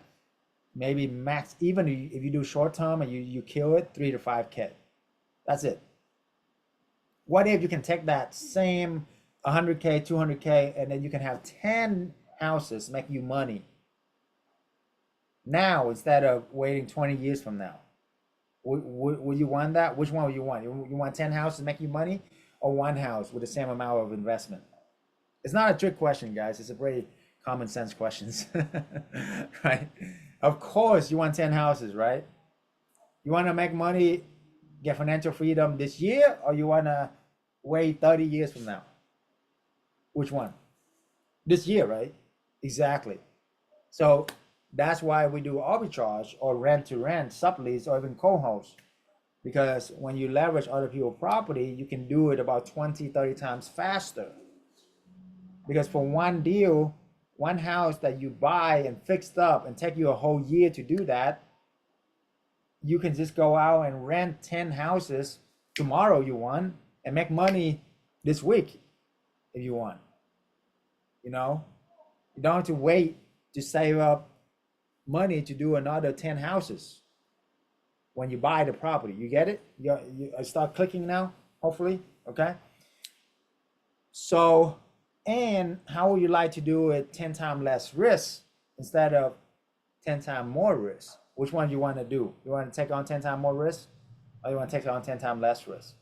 Maybe max, even if you do short term and you kill it, 3 to 5K. That's it. What if you can take that same 100K, 200K, and then you can have 10 houses make you money now instead of waiting 20 years from now? Would you want that? Which one would you want? You want 10 houses make you money or one house with the same amount of investment? It's not a trick question, guys. It's a very common sense questions, right? Of course, you want 10 houses, right? You want to make money, get financial freedom this year, or you want to wait 30 years from now? Which one? This year, right? Exactly. So that's why we do arbitrage or rent to rent, sublease, or even co-host. Because when you leverage other people's property, you can do it about 20, 30 times faster. Because for one deal, one house that you buy and fixed up and take you a whole year to do that, you can just go out and rent 10 houses tomorrow you want and make money this week if you want. You know, you don't have to wait to save up money to do another 10 houses when you buy the property. You get it? You start clicking now, hopefully. Okay. So, and how would you like to do it 10 times less risk instead of 10 times more risk? Which one do you want to do? You want to take on 10 times more risk, or you want to take on 10 times less risk?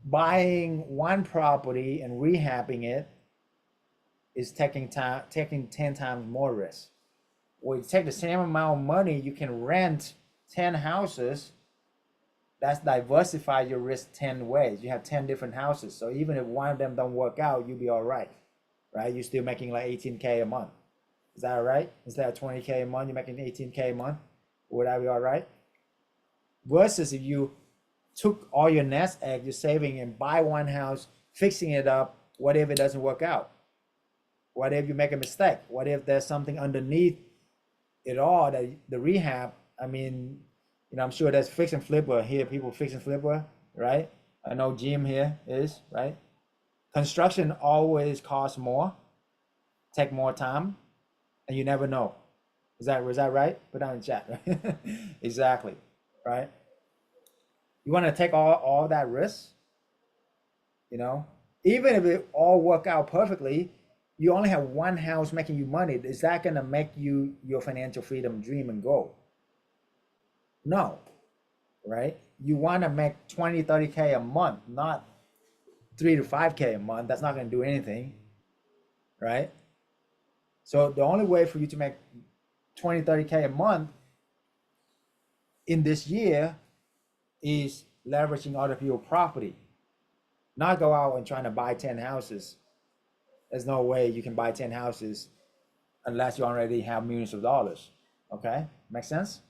Buying one property and rehabbing it is taking 10 times more risk. Well, you take the same amount of money, you can rent 10 houses. That's diversify your risk 10 ways. You have 10 different houses. So even if one of them don't work out, you'll be all right, right? You're still making like 18K a month. Is that all right? Instead of 20K a month, you're making 18K a month. Would that be all right? Versus if you took all your nest egg, you're saving, and buy one house, fixing it up, what if it doesn't work out? What if you make a mistake? What if there's something underneath it all that the rehab, I mean, I'm sure there's fix and flipper here, people fix and flipper, right? I know Jim here is, right? Construction always costs more take more time, and you never know. Was that right? Put down in the chat. Right? Exactly. Right. You want to take all that risk, you know, even if it all work out perfectly, you only have one house making you money. Is that going to make you your financial freedom dream and goal? No, right? You want to make 20, 30K a month, not 3 to 5K a month. That's not going to do anything, right? So the only way for you to make 20, 30K a month in this year is leveraging other people's property, not go out and trying to buy 10 houses. There's no way you can buy 10 houses unless you already have millions of dollars. Okay, make sense?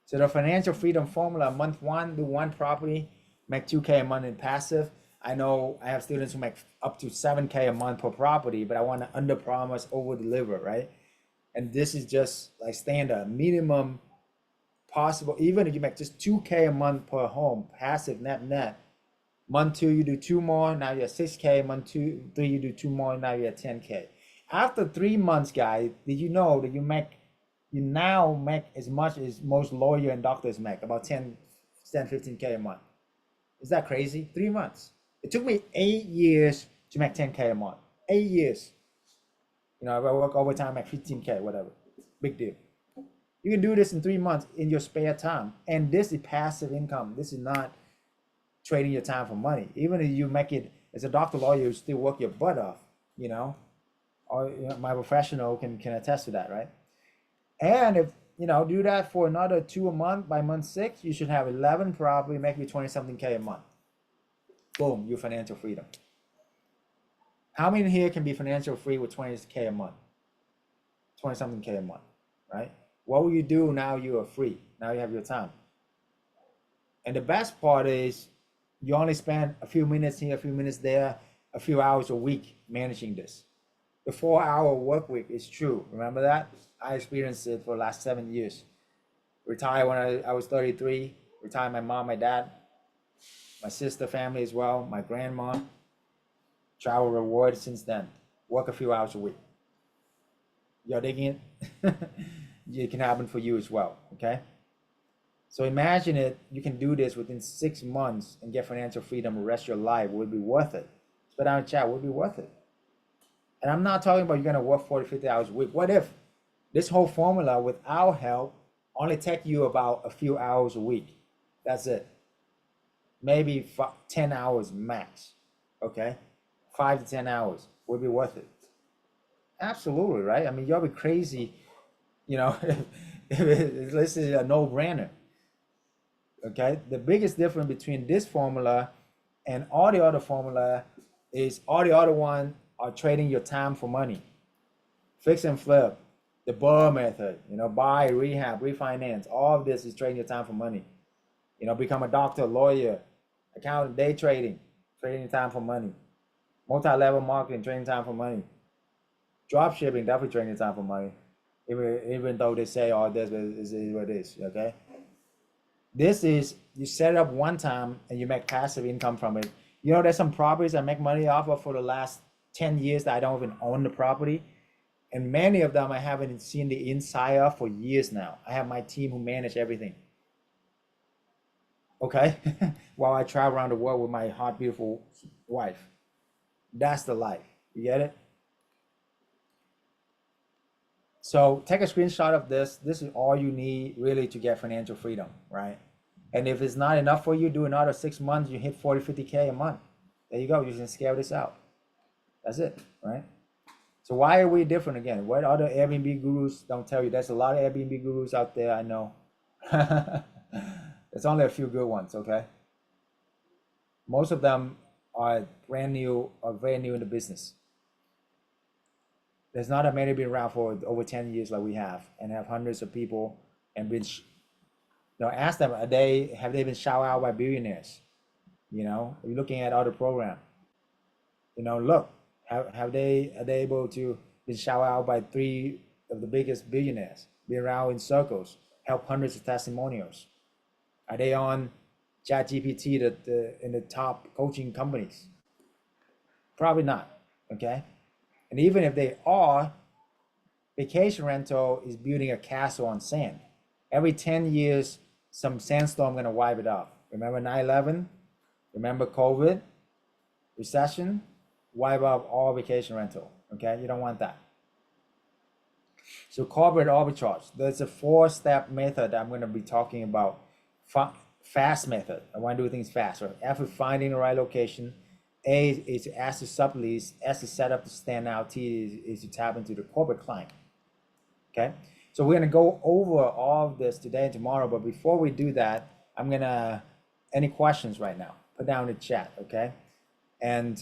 So the financial freedom formula, month one, do one property, make 2K a month in passive. I know I have students who make up to 7K a month per property, but I want to under promise, over deliver, right? And this is just like standard minimum possible. Even if you make just 2K a month per home, passive net. Month two, you do two more, now you're at 6K. Month two, three, you do two more, now you're at 10K. After 3 months, guys, did you know that you now make as much as most lawyer and doctors make, about 10, 15K a month. Is that crazy? 3 months. It took me 8 years to make 10K a month. 8 years. You know, if I work overtime, I make 15K, whatever. Big deal. You can do this in 3 months in your spare time. And this is passive income. This is not trading your time for money. Even if you make it as a doctor, lawyer, you still work your butt off, you know? Or you know, my professional can attest to that, right? And if you know, do that for another 2 a month, by month 6, you should have 11 probably, make you 20 something K a month. Boom, your financial freedom. How many here can be financial free with 20K a month? 20 something K a month, right? What will you do now you are free? Now you have your time. And the best part is you only spend a few minutes here, a few minutes there, a few hours a week managing this. The 4-hour work week is true. Remember that? I experienced it for the last 7 years. Retired when I was 33. Retired my mom, my dad, my sister family as well, my grandma. Travel reward since then. Work a few hours a week. Y'all digging it? It can happen for you as well, okay? So imagine it, you can do this within 6 months and get financial freedom the rest of your life. Would it be worth it? Put down in chat, would it be worth it? And I'm not talking about you're gonna work 40, 50 hours a week. What if this whole formula without help only take you about a few hours a week? That's it. Maybe 10 hours max, okay? 5 to 10 hours would be worth it. Absolutely, right? I mean, you'll be crazy, you know, if this is a no-brainer. Okay, the biggest difference between this formula and all the other formula is all the other one are trading your time for money. Fix and flip, the BUR method, you know, buy, rehab, refinance, all of this is trading your time for money. You know, become a doctor, lawyer, accountant, day trading, trading your time for money. Multi-level marketing, trading time for money. Drop shipping, definitely trading your time for money. Even though they say all this is what it is, okay? This is, you set it up one time and you make passive income from it. You know, there's some properties I make money off of for the last 10 years that I don't even own the property. And many of them I haven't seen the inside of for years now. I have my team who manage everything. Okay? While I travel around the world with my hot, beautiful wife. That's the life. You get it? So take a screenshot of this. This is all you need really to get financial freedom, right? And if it's not enough for you, do another 6 months, you hit 40, 50K a month. There you go. You can scale this out. That's it, right? So why are we different again? What other Airbnb gurus don't tell you? There's a lot of Airbnb gurus out there, I know. There's only a few good ones, okay? Most of them are brand new or very new in the business. There's not a many been around for over 10 years like we have, and have hundreds of people and been, you know, ask them, have they been shout out by billionaires? You know, you're looking at other program. You know, look, are they able to be shout out by 3 of the biggest billionaires, be around in circles, help hundreds of testimonials? Are they on ChatGPT in the top coaching companies? Probably not, okay? And even if they are, vacation rental is building a castle on sand. Every 10 years, some sandstorm gonna wipe it off. Remember 9/11? Remember COVID? Recession? Wipe out all vacation rental, okay? You don't want that. So corporate arbitrage, there's a 4-step method that I'm gonna be talking about. Fast method, I wanna do things fast, right? After finding the right location, A is to ask to sublease, S is set up to stand out, T is to tap into the corporate client, okay? So we're gonna go over all of this today and tomorrow, but before we do that, any questions right now? Put down in the chat, okay? And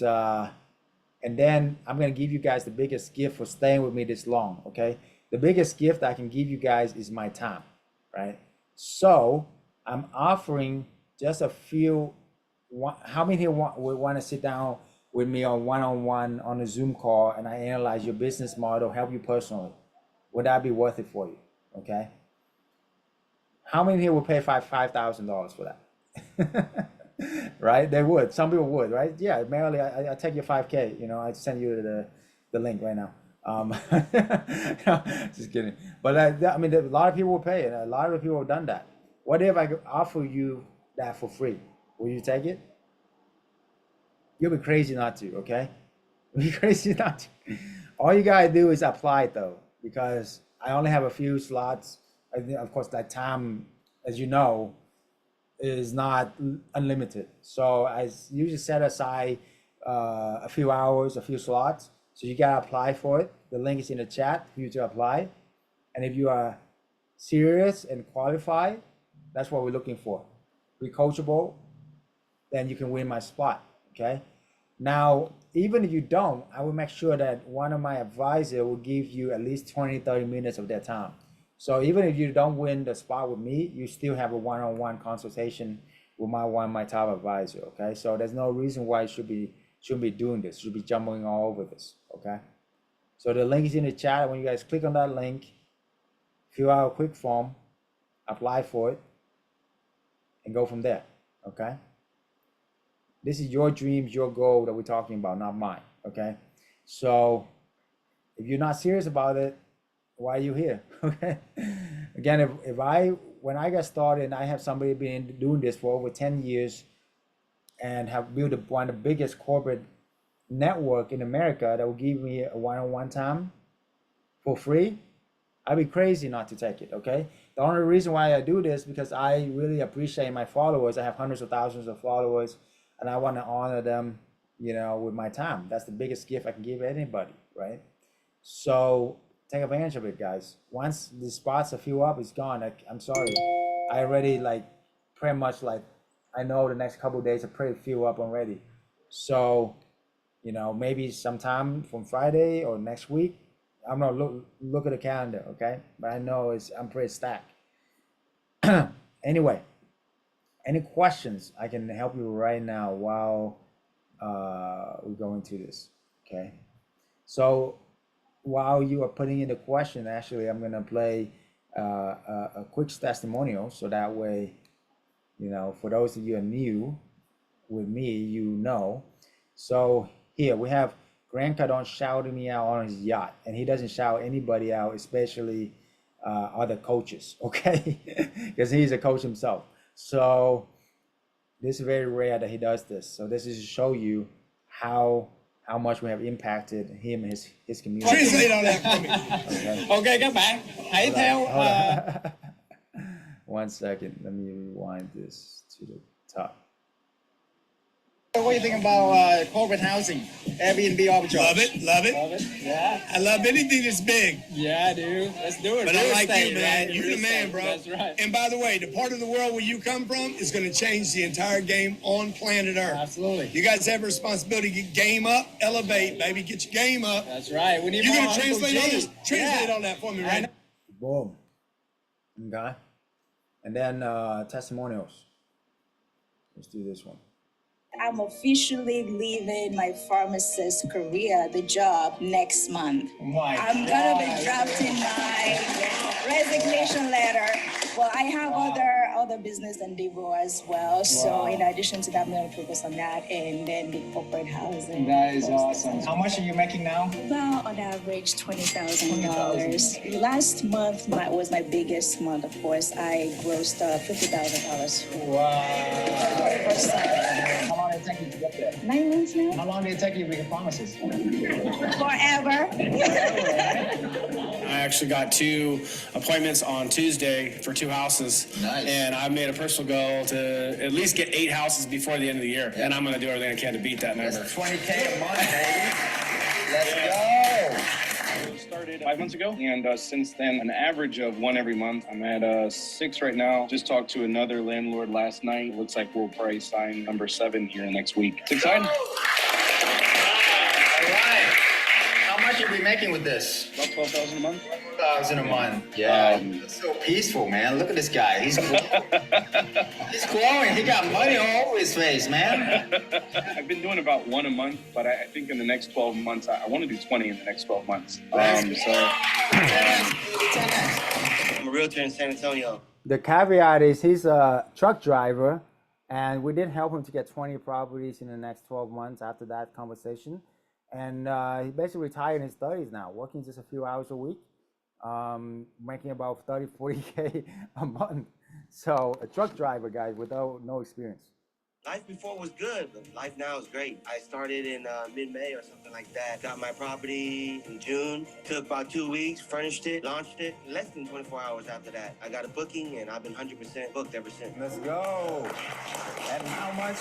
then I'm gonna give you guys the biggest gift for staying with me this long, okay? The biggest gift I can give you guys is my time, right? So I'm offering just a few, how many here would want to sit down with me on one-on-one on a Zoom call and I analyze your business model, help you personally? Would that be worth it for you, okay? How many here would pay $5,000 for that? Right? They would. Some people would, right? Yeah, Marilee, I take your 5K. You know, I send you the link right now. Just kidding. But I mean, a lot of people will pay it. A lot of people have done that. What if I could offer you that for free? Will you take it? You'll be crazy not to, okay? You'll be crazy not to. All you gotta do is apply it though, because I only have a few slots. Of course, that time, as you know, is not unlimited. So I usually set aside a few hours, a few slots. So you gotta apply for it. The link is in the chat for you to apply. And if you are serious and qualified, that's what we're looking for. Be coachable, then you can win my spot, okay? Now, even if you don't, I will make sure that one of my advisors will give you at least 20, 30 minutes of their time. So even if you don't win the spot with me, you still have a one-on-one consultation with my top advisor, okay? So there's no reason why you shouldn't be doing this, should be jumping all over this, okay? So the link is in the chat. When you guys click on that link, fill out a quick form, apply for it, and go from there, okay? This is your dreams, your goal that we're talking about, not mine, okay? So if you're not serious about it, why are you here? Okay. Again, when I got started, I have somebody been doing this for over 10 years and have built one of the biggest corporate network in America that will give me a one-on-one time for free. I'd be crazy not to take it, okay? The only reason why I do this because I really appreciate my followers. I have hundreds of thousands of followers and I want to honor them, you know, with my time. That's the biggest gift I can give anybody, right? So take advantage of it, guys. Once the spots are filled up, it's gone. I'm sorry. I already pretty much I know the next couple of days are pretty filled up already. So, you know, maybe sometime from Friday or next week, I'm gonna look at the calendar, okay? But I know I'm pretty stacked. Anyway, any questions? I can help you right now while we go into this, okay? So while you are putting in the question, actually, I'm gonna play a quick testimonial, so that way, you know, for those of you who are new with me, you know. So here we have Grant Cardone shouting me out on his yacht, and he doesn't shout anybody out, especially other coaches, okay? Because he's a coach himself. So this is very rare that he does this. So this is to show you how much we have impacted him and his community. Translate all that for me. Okay, các bạn hãy theo. One second, let me rewind this to the top. What do you think about corporate housing, Airbnb arbitrage? Love it, love it. Love it. Yeah. I love anything that's big. Yeah, dude. Let's do it. But I like you, man. Right? You're the man, bro. That's right. And by the way, the part of the world where you come from is going to change the entire game on planet Earth. Absolutely. You guys have a responsibility to get game up, elevate, baby. Get your game up. That's right. We need You're more going to translate Uncle all G. this. Translate all that for me, right? Boom. Okay. And then testimonials. Let's do this one. I'm officially leaving my pharmacist career, the job, next month. My I'm gonna be drafting my resignation letter Well, I have other business endeavor as well. So in addition to that, I'm going to focus on that and then the corporate housing. That is awesome. How much are you making now? About on average $20,000. Last month was my biggest month. Of course, I grossed $50,000. Wow. First time. How long did it take you to get there? 9 months now. How long did it take you to make promises? Forever. I actually got 2 appointments on Tuesday for 2 houses. Nice. And I've made a personal goal to at least get 8 houses before the end of the year. And I'm going to do everything I can to beat that number. That's $20K a month, baby. Let's go. Started 5 months ago, and since then, an average of 1 every month. I'm at 6 right now. Just talked to another landlord last night. Looks like we'll probably sign number 7 here next week. It's exciting. All right. How much are we making with this? About 12,000 a month. 12,000 a month. Yeah. It's so peaceful, man. Look at this guy. He's he's glowing. He got money all over his face, man. I've been doing about 1 a month, but I think in the next 12 months, I want to do 20 in the next 12 months. I'm a realtor in San Antonio. The caveat is he's a truck driver, and we did help him to get 20 properties in the next 12 months after that conversation. And he basically retired in his 30s now, working just a few hours a week, making about 30, 40K a month. So a truck driver, guys, without no experience. Life before was good, but life now is great. I started in mid-May or something like that. Got my property in June. Took about 2 weeks, furnished it, launched it. Less than 24 hours after that, I got a booking, and I've been 100% booked ever since. Let's go. And how much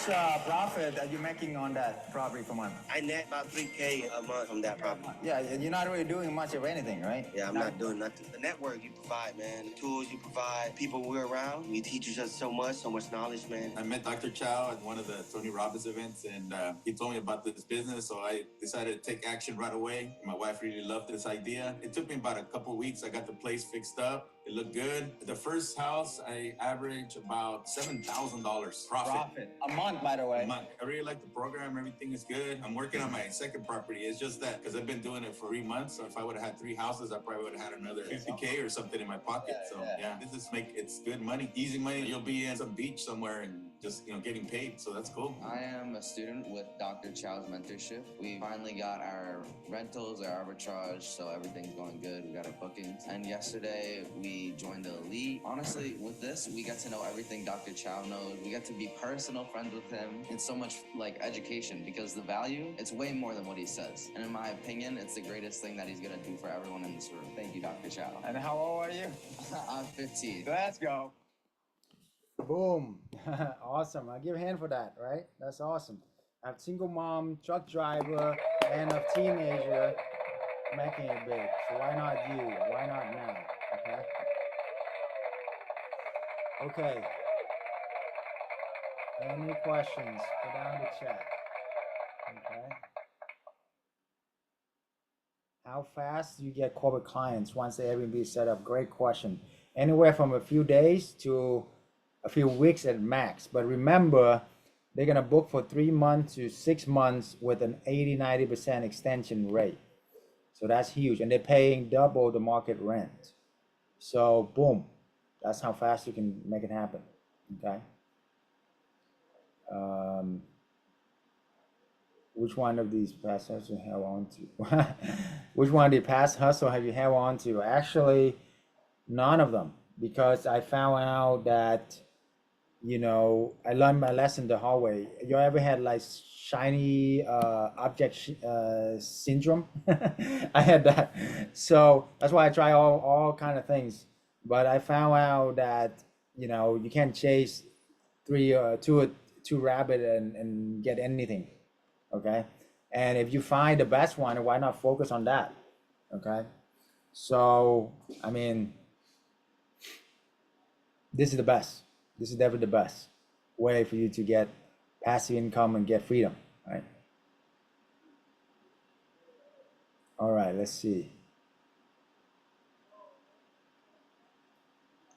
profit are you making on that property per month? I net about 3K a month from that property. Yeah, you're not really doing much of anything, right? Yeah, I'm not doing nothing. The network you provide, man. The tools you provide, people we're around. You teach us so much knowledge, man. I met Dr. Chau at one of the Tony Robbins events, and he told me about this business, so I decided to take action right away. My wife really loved this idea. It took me about a couple of weeks. I got the place fixed up. It looked good. The first house, I averaged about $7,000 profit. A month, by the way. A month. I really like the program. Everything is good. I'm working on my second property. It's just that because I've been doing it for 3 months. So if I would have had 3 houses, I probably would have had another 50K or something in my pocket. It's good money, easy money. You'll be in some beach somewhere and just getting paid. So that's cool. I am a student with Dr. Chau's mentorship. We finally got our rentals, our arbitrage, so everything's going good. We got our bookings. And yesterday we joined the elite. Honestly, with this, we get to know everything Dr. Chau knows. We get to be personal friends with him. It's so much like education because the value, it's way more than what he says. And in my opinion, it's the greatest thing that he's gonna do for everyone in this room. Thank you, Dr. Chau. And how old are you? I'm 15. Let's go. Boom. Awesome. I give a hand for that, right? That's awesome. I have single mom, truck driver, and a teenager making it big. So why not you? Why not now? Okay. Okay. Any questions? Put down the chat. Okay. How fast do you get corporate clients once the Airbnb is set up? Great question. Anywhere from a few days to a few weeks at max. But remember, they're gonna book for 3 months to 6 months with an 80-90% extension rate. So that's huge. And they're paying double the market rent. So boom, that's how fast you can make it happen. Okay. Which one of these past hustles you held on to? Which one of the past hustle have you held on to? Actually, none of them, because I found out that, I learned my lesson the hard way. You ever had like shiny object syndrome? I had that. So that's why I try all kind of things. But I found out that, you can't chase two rabbit and get anything. Okay. And if you find the best one, why not focus on that? Okay. So, this is the best. This is definitely the best way for you to get passive income and get freedom, right? All right, let's see.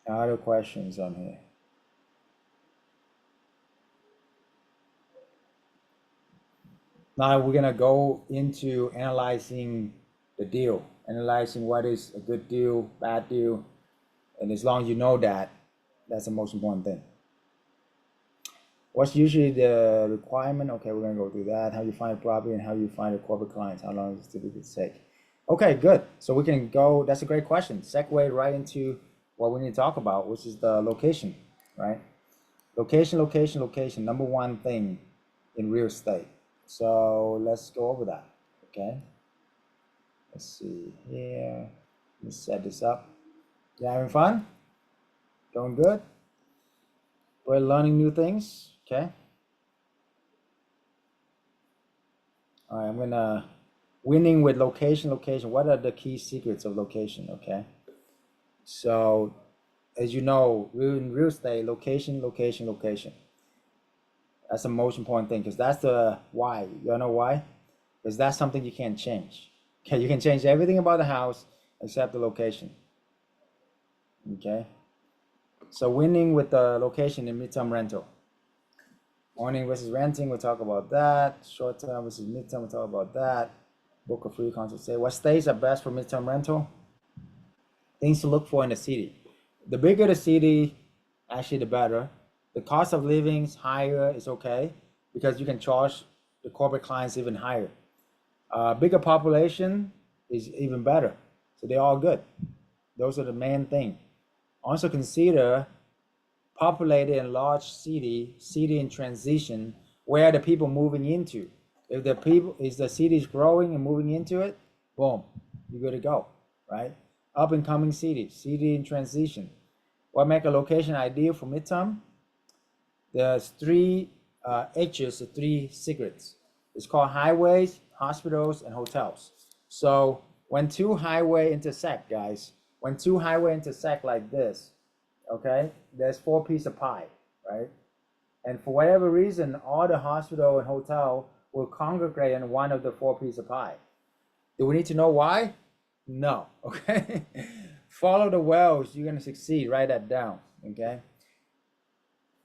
Other questions on here. Now we're gonna go into analyzing the deal, analyzing what is a good deal, bad deal, and as long as you know that, That's the most important thing. What's usually the requirement? Okay, we're gonna go through that. How you find property and how you find a corporate clients. How long does it typically take? Okay, good. So we can go, that's a great question. Segue right into what we need to talk about, which is the location, right? Location, location, location, number one thing in real estate. So let's go over that, okay? Let's see here. Let me set this up. You having fun? Going good? We're learning new things, okay? All right, I'm gonna, winning with location, location. What are the key secrets of location, okay? So, as you know, in real estate, location, location, location. That's the most important thing because that's the why. You know why? Because that's something you can't change. Okay, you can change everything about the house except the location. Okay. So winning with the location in midterm rental. Owning versus renting, we'll talk about that. Short term versus midterm, we'll talk about that. Book a free consultation. What states are best for midterm rental? Things to look for in the city. The bigger the city, actually the better. The cost of living is higher, it's okay, because you can charge the corporate clients even higher. Bigger population is even better. So they're all good. Those are the main thing. Also consider populated and large city in transition, where are the people moving into? If the city is growing and moving into it, boom, you're good to go, right? Up and coming city in transition. What make a location ideal for midterm? There's three H's, the three secrets. It's called highways, hospitals, and hotels. So when two highway intersect, guys, when two highway intersect like this, okay, there's 4 pieces of pie, right? And for whatever reason, all the hospital and hotel will congregate in one of the 4 pieces of pie. Do we need to know why? No, okay? Follow the wells, you're gonna succeed, write that down, okay?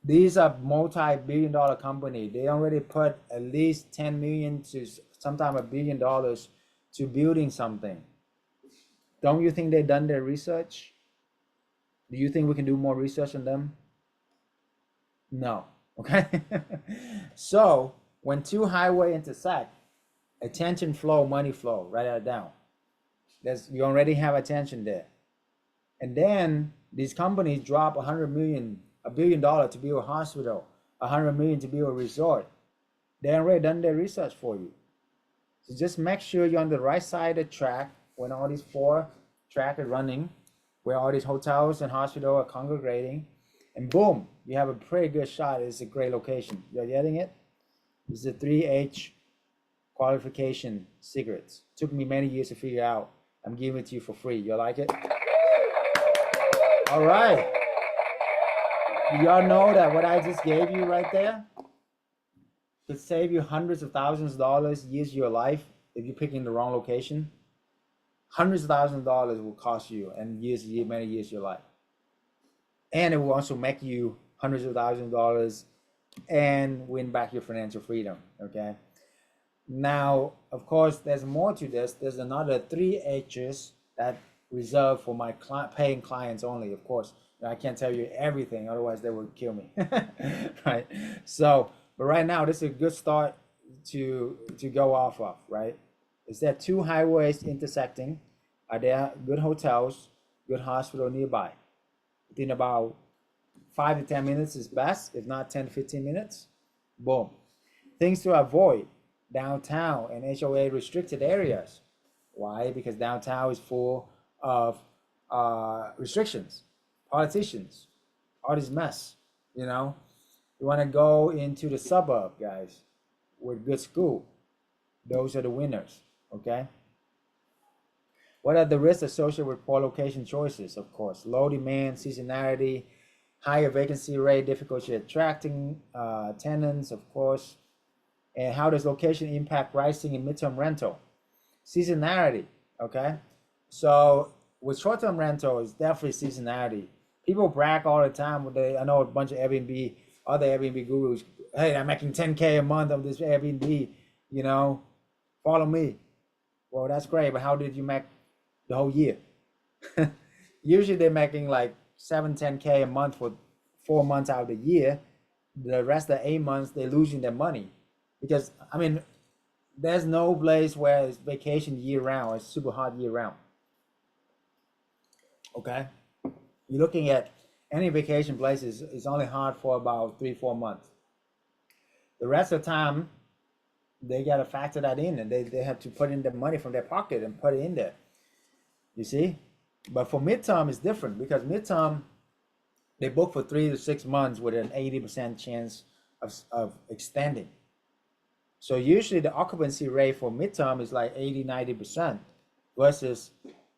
These are multi-billion-dollar company. They already put at least 10 million to sometimes $1 billion to building something. Don't you think they've done their research? Do you think we can do more research on them? No, okay? So when two highway intersect, attention flow, money flow, write that down. You already have attention there. And then these companies drop $100 billion to build a hospital, $100 million to build a resort. They already done their research for you. So just make sure you're on the right side of the track when all these 4 tracks are running, where all these hotels and hospitals are congregating, and boom, you have a pretty good shot. It's a great location. You're getting it? It's the 3H qualification secrets. Took me many years to figure out. I'm giving it to you for free. You like it? All right. Y'all know that what I just gave you right there could save you hundreds of thousands of dollars, years of your life if you're picking the wrong location. Hundreds of thousands of dollars will cost you and many years of your life. And it will also make you hundreds of thousands of dollars and win back your financial freedom, okay? Now, of course, there's more to this. There's another 3 H's that reserved for my paying clients only, of course. I can't tell you everything, otherwise they would kill me, right? So, but right now, this is a good start to go off of, right? Is there 2 highways intersecting? Are there good hotels, good hospital nearby? Within about 5 to 10 minutes is best, if not 10 to 15 minutes. Boom. Things to avoid: downtown and HOA restricted areas. Why? Because downtown is full of restrictions, politicians, all this mess, you know? You want to go into the suburb, guys, with good school. Those are the winners, okay? What are the risks associated with poor location choices? Of course, low demand, seasonality, higher vacancy rate, difficulty attracting tenants, of course. And how does location impact pricing in midterm rental? Seasonality, okay? So with short-term rental, it's definitely seasonality. People brag all the time. I know a bunch of other Airbnb gurus. Hey, I'm making 10K a month on this Airbnb, you know, follow me. Well, that's great, but how did you make the whole year? Usually they're making like 10K a month for 4 months out of the year, the rest of the 8 months they're losing their money, because I mean, there's no place where it's vacation year round. It's super hot year round. Okay, you're looking at any vacation places, it's only hot for about 3-4 months. The rest of the time, they got to factor that in, and they have to put in the money from their pocket and put it in there. You see? But for midterm, it's different, because midterm, they book for 3 to 6 months with an 80% chance of extending. So usually the occupancy rate for midterm is like 80-90%, versus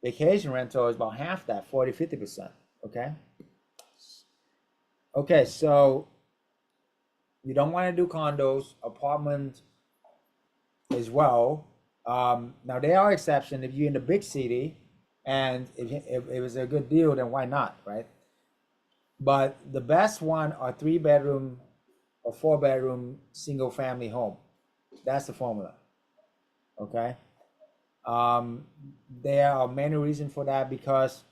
vacation rental is about half that, 40-50%. Okay. Okay, so you don't want to do condos, apartments as well. Now there are exceptions if you're in the big city, and if it was a good deal, then why not, right? But the best one are 3-bedroom or 4-bedroom single family home. That's the formula. Okay. There are many reasons for that, because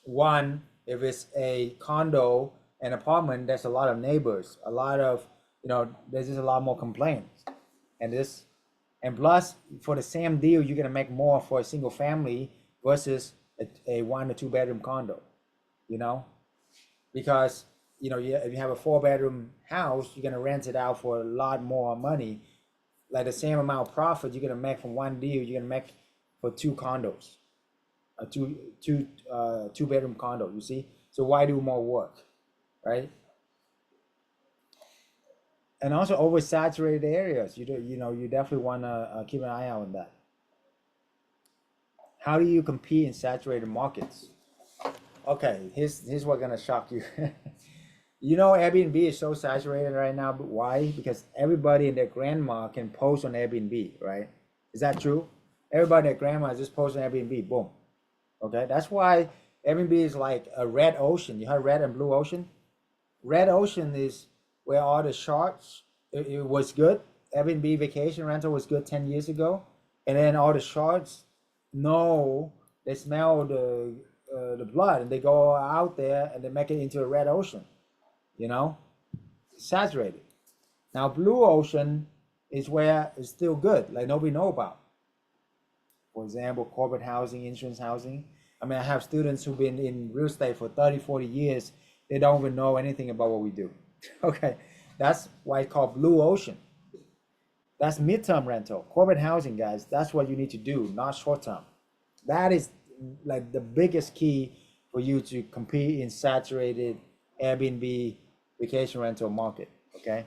one, if it's a condo and apartment, there's a lot of neighbors, a lot of, there's just a lot more complaints. And plus, for the same deal, you're gonna make more for a single family versus a 1 or 2-bedroom condo, because if you have a 4-bedroom house, you're gonna rent it out for a lot more money. Like the same amount of profit you're gonna make from one deal, you're gonna make for 2 condos, a two-bedroom condo. You see, so why do more work, right? And also oversaturated areas. You definitely want to keep an eye out on that. How do you compete in saturated markets? Okay, here's what's gonna shock you. Airbnb is so saturated right now, but why? Because everybody and their grandma can post on Airbnb, right? Is that true? Everybody and their grandma just post on Airbnb, boom. Okay, that's why Airbnb is like a red ocean. You heard red and blue ocean? Red ocean is where all the sharks, it was good. Airbnb vacation rental was good 10 years ago. And then all the sharks they smell the blood, and they go out there and they make it into a red ocean. Saturated. Now blue ocean is where it's still good, like nobody know about. For example, corporate housing, insurance housing. I mean, I have students who've been in real estate for 30-40 years. They don't even know anything about what we do. Okay, that's why it's called blue ocean. That's midterm rental. Corporate housing, guys, that's what you need to do, not short term. That is like the biggest key for you to compete in saturated Airbnb vacation rental market, okay?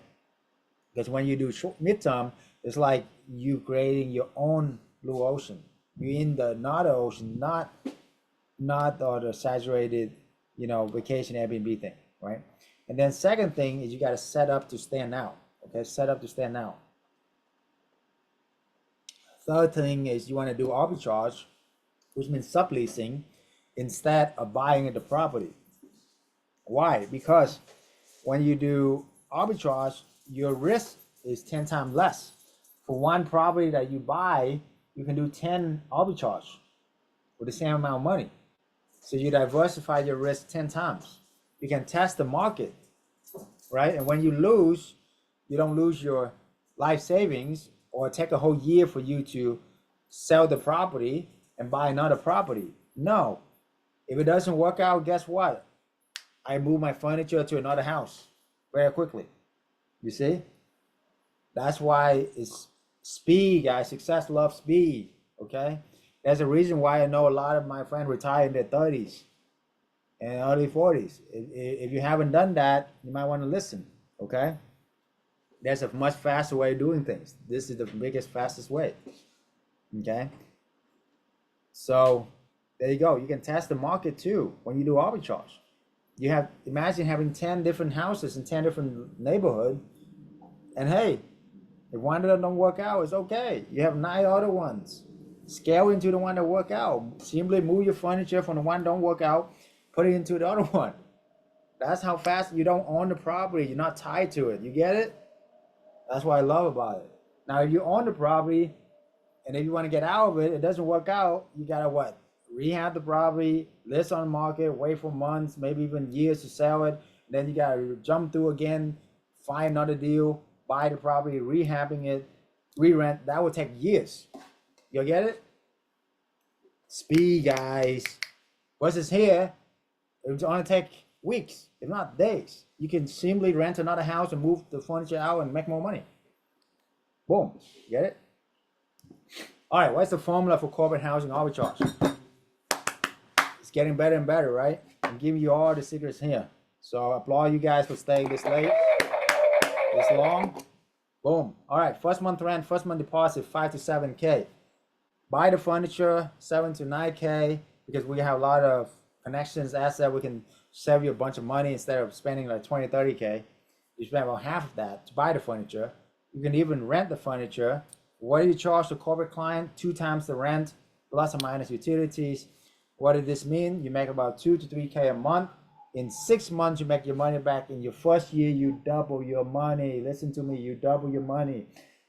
Because when you do short midterm, it's like you creating your own blue ocean. You're in the another ocean, not the saturated, vacation Airbnb thing, right? And then second thing is you got to set up to stand out, okay? Set up to stand out. Third thing is you want to do arbitrage, which means subleasing instead of buying the property. Why? Because when you do arbitrage, your risk is 10 times less. For one property that you buy, you can do 10 arbitrage with the same amount of money. So you diversify your risk 10 times. You can test the market, right? And when you lose, you don't lose your life savings, or take a whole year for you to sell the property and buy another property. No. If it doesn't work out, guess what? I move my furniture to another house very quickly. You see? That's why it's speed, guys. Success loves speed, okay? There's a reason why I know a lot of my friends retire in their 30s and early 40s. If you haven't done that, you might want to listen, okay? There's a much faster way of doing things. This is the biggest, fastest way, okay? So there you go. You can test the market too when you do arbitrage. Imagine having 10 different houses in 10 different neighborhoods, and hey, if one of them don't work out, it's okay. You have 9 other ones. Scale into the one that work out. Simply move your furniture from the one that don't work out, put it into the other one. That's how fast. You don't own the property. You're not tied to it. You get it? That's what I love about it. Now, if you own the property and if you want to get out of it, it doesn't work out, you gotta what? rehab the property, list on the market, wait for months, maybe even years to sell it. Then you gotta jump through again, find another deal, buy the property, rehabbing it, re-rent. That would take years. You get it? Speed, guys. Versus here, it would only take weeks, if not days. You can simply rent another house and move the furniture out and make more money. Boom. Get it? All right, what's the formula for corporate housing arbitrage? It's getting better and better, right? I'm giving you all the secrets here. So I applaud you guys for staying this late, this long. Boom. All right, first month rent, first month deposit, 5 to 7K. Buy the furniture, 7 to 9K, because we have a lot of connections, assets. We can save you a bunch of money instead of spending like 20, 30K. You spend about half of that to buy the furniture. You can even rent the furniture. What do you charge the corporate client? 2 times the rent, plus or minus utilities. What does this mean? You make about 2 to 3K a month. In 6 months, you make your money back. In your first year, you double your money. Listen to me, you double your money.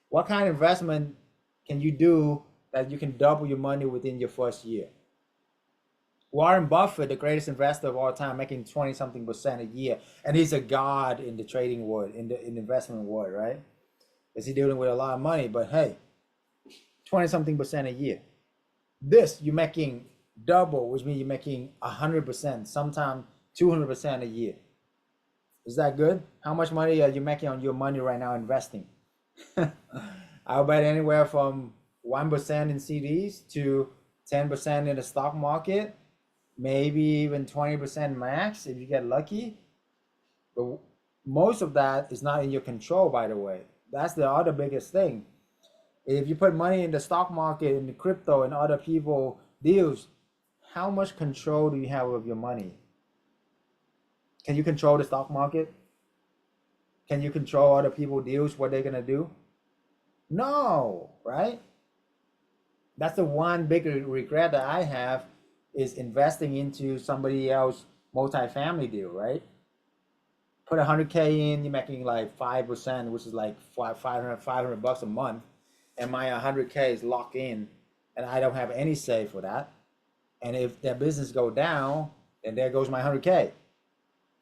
What kind of investment can you do that you can double your money within your first year? Warren Buffett, the greatest investor of all time, making 20-something% a year. And he's a god in the trading world, in the investment world, right? Because he's dealing with a lot of money, but hey, 20-something% a year. This, you're making double, which means you're making 100%, sometimes 200% a year. Is that good? How much money are you making on your money right now investing? I'll bet anywhere from 1% in CDs to 10% in the stock market, maybe even 20% max if you get lucky. But most of that is not in your control, by the way. That's the other biggest thing. If you put money in the stock market, in the crypto, and other people deals, how much control do you have of your money? Can you control the stock market? Can you control other people deals, what they're gonna do? No, right? That's the one big regret that I have, is investing into somebody else multifamily deal, right? Put 100K in, you're making like 5%, which is like 500 bucks a month. And my 100K is locked in, and I don't have any say for that. And if their business go down, then there goes my 100K.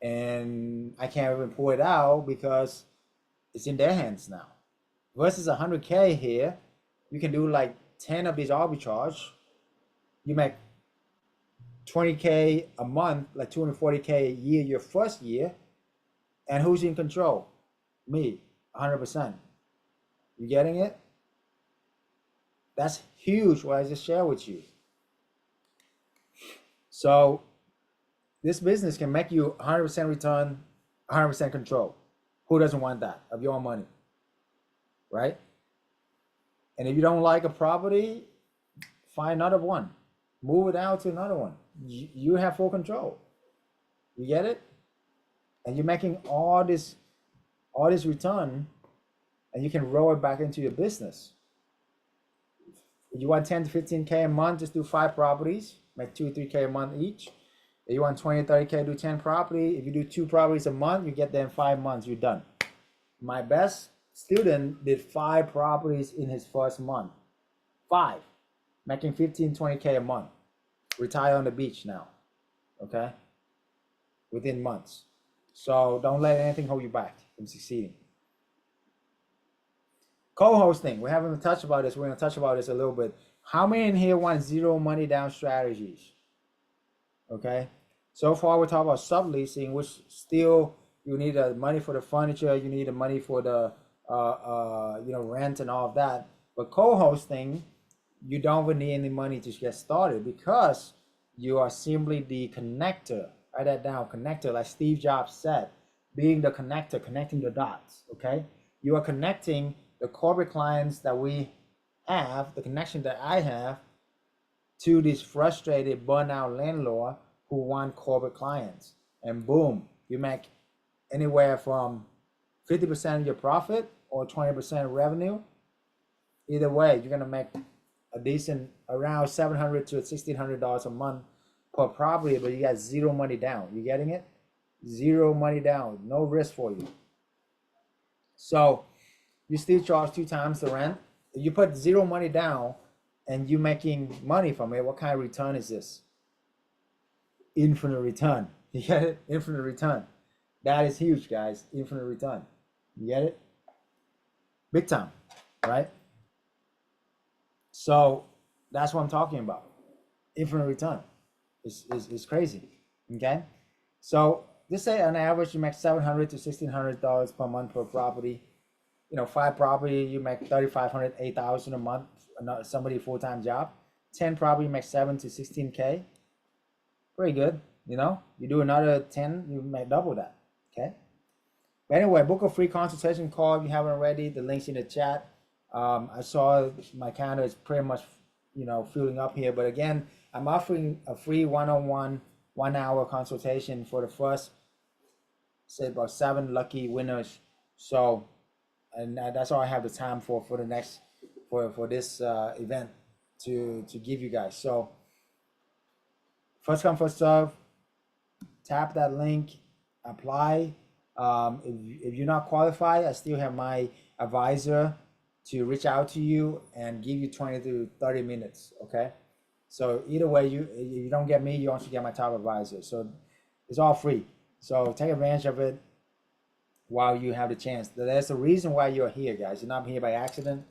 And I can't even pull it out because it's in their hands now. Versus 100K here, you can do like 10 of these arbitrage. You make 20K a month, like 240K a year your first year. And who's in control? Me, 100%. You getting it? That's huge what I just shared with you. So this business can make you 100% return, 100% control. Who doesn't want that of your own money, right? And if you don't like a property, find another one. Move it out to another one. You have full control. You get it? And you're making all this return, and you can roll it back into your business. If you want 10 to 15K a month, just do 5 properties, make 2 or 3K a month each. If you want 20, 30K, do 10 properties. If you do 2 properties a month, you get there in 5 months, you're done. My best student did 5 properties in his first month. 5, making 15, 20K a month. Retire on the beach now, okay? Within months. So don't let anything hold you back from succeeding. Co-hosting, we haven't touched about this. We're gonna touch about this a little bit. How many in here want zero money down strategies? Okay, so far we're talking about subleasing, which still you need the money for the furniture, you need the money for the rent and all of that. But co-hosting, you don't even need any money to get started because you are simply the connector. Write that down, connector, like Steve Jobs said, being the connector, connecting the dots. Okay, you are connecting the corporate clients that we have, the connection that I have, to this frustrated, burnout landlord who want corporate clients. And boom, you make anywhere from 50% of your profit or 20% of revenue. Either way, you're gonna make a decent, around $700 to $1,600 a month per property, but you got zero money down. You getting it? Zero money down, no risk for you. So you still charge 2 times the rent. You put zero money down and you making money from it, what kind of return is this? Infinite return. You get it? Infinite return. That is huge, guys. Infinite return. You get it? Big time, right? So that's what I'm talking about. Infinite return is crazy. Okay? So just say on average you make $700 to $1,600 per month per property. 5 property you make $3,500, $8,000 a month. Somebody full-time job. 10 property you make 7 to 16K. Pretty good. You do another 10, you make double that. Okay. But anyway, book a free consultation call if you haven't already. The link's in the chat. I saw my calendar is pretty much, filling up here. But again, I'm offering a free one-on-one, 1-hour consultation for the first, say about 7 lucky winners. So, and that's all I have the time for the next, for this event to give you guys. So, first come, first serve. Tap that link, apply. If you're not qualified, I still have my advisor to reach out to you and give you 20 to 30 minutes. Okay. So either way, if you don't get me, you also get my top advisor. So it's all free. So take advantage of it while you have the chance. There's a reason why you're here, guys. You're not here by accident.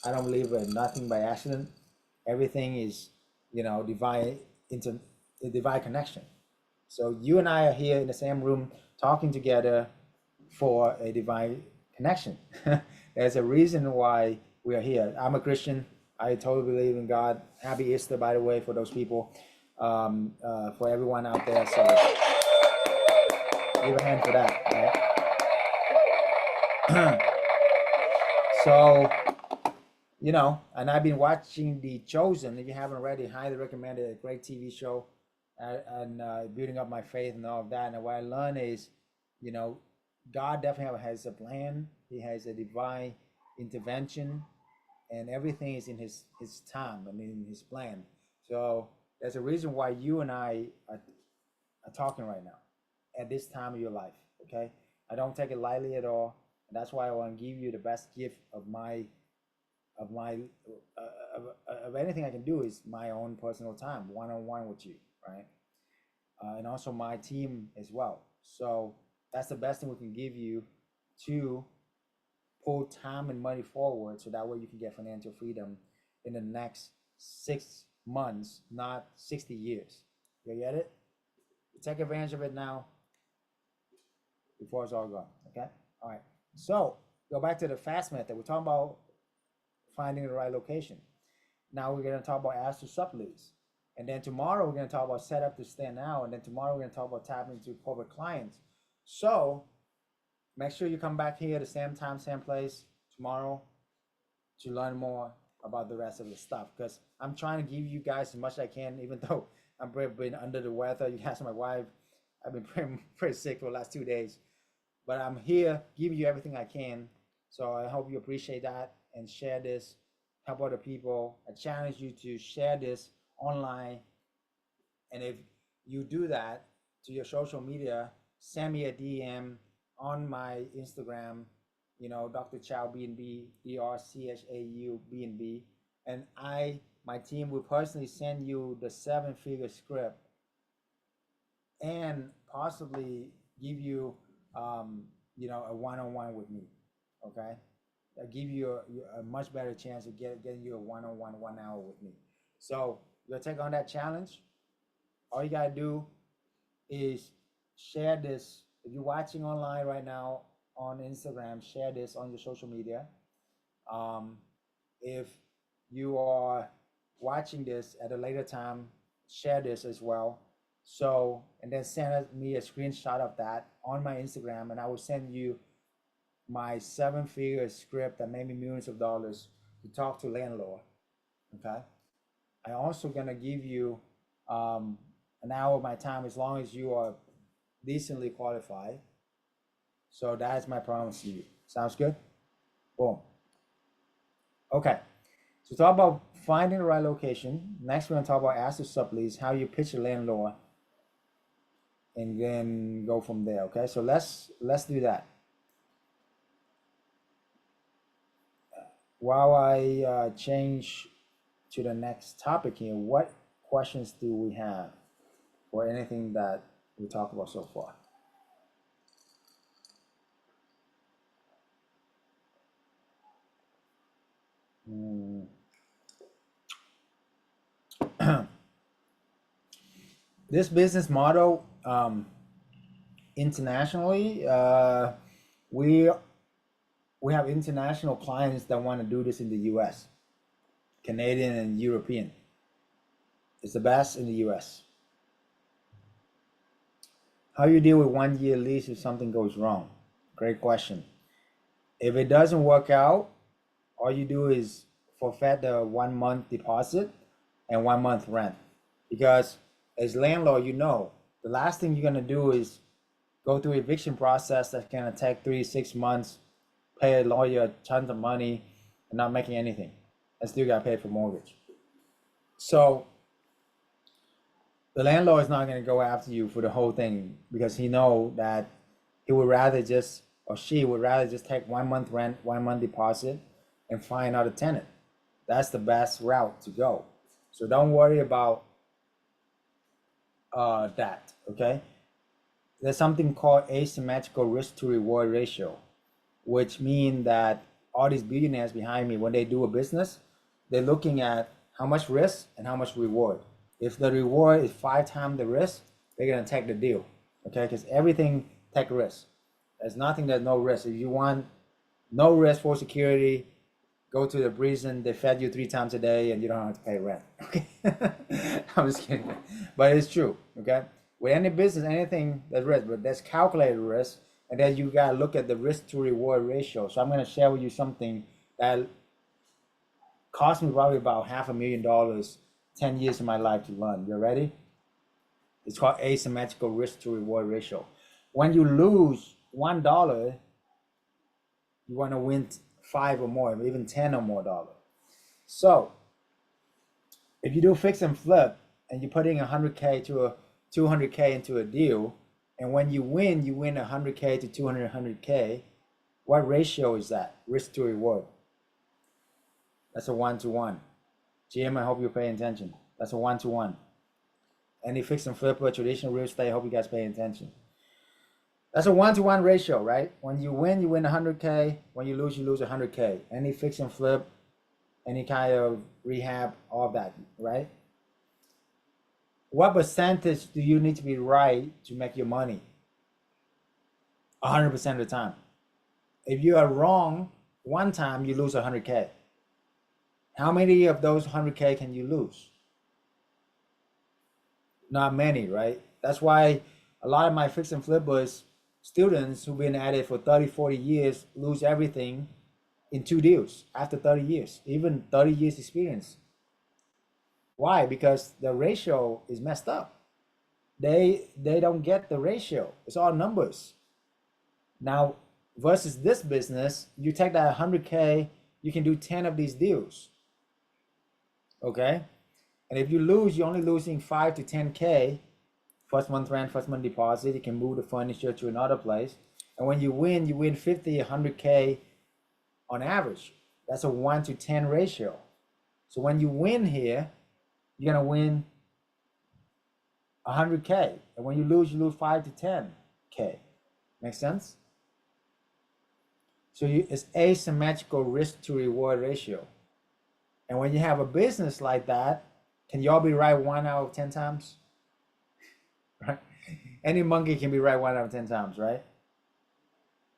I don't believe in nothing by accident. Everything is, divine connection. So you and I are here in the same room talking together for a divine connection. There's a reason why we are here. I'm a Christian. I totally believe in God. Happy Easter, by the way, for those people, for everyone out there. So give a hand for that. Right? So, and I've been watching The Chosen. If you haven't already, highly recommend it. A great TV show. And building up my faith and all of that. And what I learned is, God definitely has a plan. He has a divine intervention, and everything is in his time and in his plan. So there's a reason why you and I are talking right now at this time of your life. Okay, I don't take it lightly at all. And that's why I want to give you the best gift of anything I can do is my own personal time, one-on-one with you, right? And also my team as well. So that's the best thing we can give you to pull time and money forward, so that way you can get financial freedom in the next 6 months, not 60 years. You get it? Take advantage of it now before it's all gone. Okay. All right. So go back to the fast method. We're talking about finding the right location. Now we're going to talk about ask to sublease. And then tomorrow we're going to talk about set up to stand out. And then tomorrow we're going to talk about tapping into corporate clients. So make sure you come back here at the same time, same place tomorrow to learn more about the rest of the stuff. Because I'm trying to give you guys as much as I can, even though I'm been under the weather. You guys, my wife, I've been pretty sick for the last 2 days. But I'm here giving you everything I can. So I hope you appreciate that and share this, help other people. I challenge you to share this online. And if you do that to your social media, send me a DM on my Instagram, Dr. Chau BNB, DRCHAU BNB. And my team will personally send you the 7-figure script and possibly give you, a one-on-one with me. Okay. I give you a much better chance of getting you a one-on-one 1 hour with me. So you'll take on that challenge. All you gotta do is share this. If you're watching online right now on Instagram, share this on your social media. If you are watching this at a later time, share this as well. So, and then send me a screenshot of that on my Instagram, and I will send you my 7-figure script that made me millions of dollars to talk to landlord. Okay. I'm also gonna give you an hour of my time as long as you are decently qualified. So that is my promise to you. Sounds good? Boom. Okay. So talk about finding the right location. Next, we're gonna talk about ask to sublease, how you pitch a landlord, and then go from there. Okay. So let's do that. While I change to the next topic here. What questions do we have for anything that we talked about so far? This business model, internationally, we have international clients that want to do this in the US, Canadian and European. It's the best in the US. How you deal with 1 year lease if something goes wrong? Great question. If it doesn't work out, all you do is forfeit the 1 month deposit and 1 month rent. Because as landlord, you know, the last thing you're gonna do is go through eviction process that's gonna take 3 to 6 months, pay a lawyer tons of money, and not making anything, and still got paid for mortgage. So the landlord is not going to go after you for the whole thing because he know that he would rather just, or she would rather just take 1 month rent, 1 month deposit, and find out a tenant. That's the best route to go. So don't worry about that. Okay. There's something called asymmetrical risk to reward ratio, which means that all these billionaires behind me, when they do a business, they're looking at how much risk and how much reward. If the reward is 5 times the risk, they're gonna take the deal, okay? Because everything take risk. There's nothing that's no risk. If you want no risk for security, go to the prison. They fed you 3 times a day, and you don't have to pay rent. Okay, I'm just kidding, but it's true. Okay, with any business, anything that's risk, but that's calculated risk, and then you gotta look at the risk to reward ratio. So I'm gonna share with you something that cost me probably about $500,000, 10 years of my life to learn. You ready? It's called asymmetrical risk to reward ratio. When you lose $1, you want to win 5 or more, even 10 or more dollars. So if you do fix and flip and you put in 100K to a 200K into a deal, and when you win 100K to 200K, what ratio is that? Risk to reward. That's a 1-to-1. Jim, I hope you're paying attention. That's a 1-to-1. Any fix and flip or traditional real estate, I hope you guys pay attention. That's a 1-to-1 ratio, right? When you win 100K. When you lose 100K. Any fix and flip, any kind of rehab, all of that, right? What percentage do you need to be right to make your money? 100% of the time. If you are wrong one time, you lose 100K. How many of those 100K can you lose? Not many, right? That's why a lot of my fix and flippers students who've been at it for 30, 40 years lose everything in 2 deals after 30 years, even 30 years experience. Why? Because the ratio is messed up. They don't get the ratio. It's all numbers. Now, versus this business, you take that 100K, you can do 10 of these deals. Okay? And if you lose, you're only losing 5 to 10K. First month rent, first month deposit. You can move the furniture to another place. And when you win 50, 100K on average. That's a 1-to-10 ratio. So when you win here, you're going to win 100K. And when you lose 5 to 10K. Make sense? So it's asymmetrical risk to reward ratio. And when you have a business like that, can y'all be right 1 out of 10 times? Right? Any monkey can be right 1 out of 10 times, right?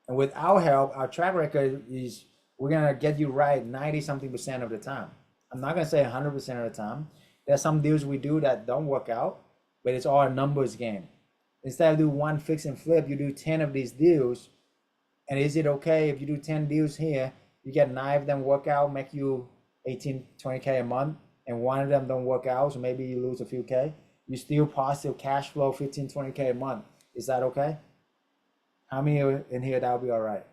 And with our help, our track record is we're gonna get you right 90-something% of the time. I'm not gonna say 100% of the time. There's some deals we do that don't work out, but it's all a numbers game. Instead of do 1 fix and flip, you do 10 of these deals. And is it okay if you do 10 deals here, you get 9 of them work out, make you 18, 20K a month, and 1 of them don't work out, so maybe you lose a few K? You still positive cash flow 15, 20K a month. Is that okay? How many in here that would be all right?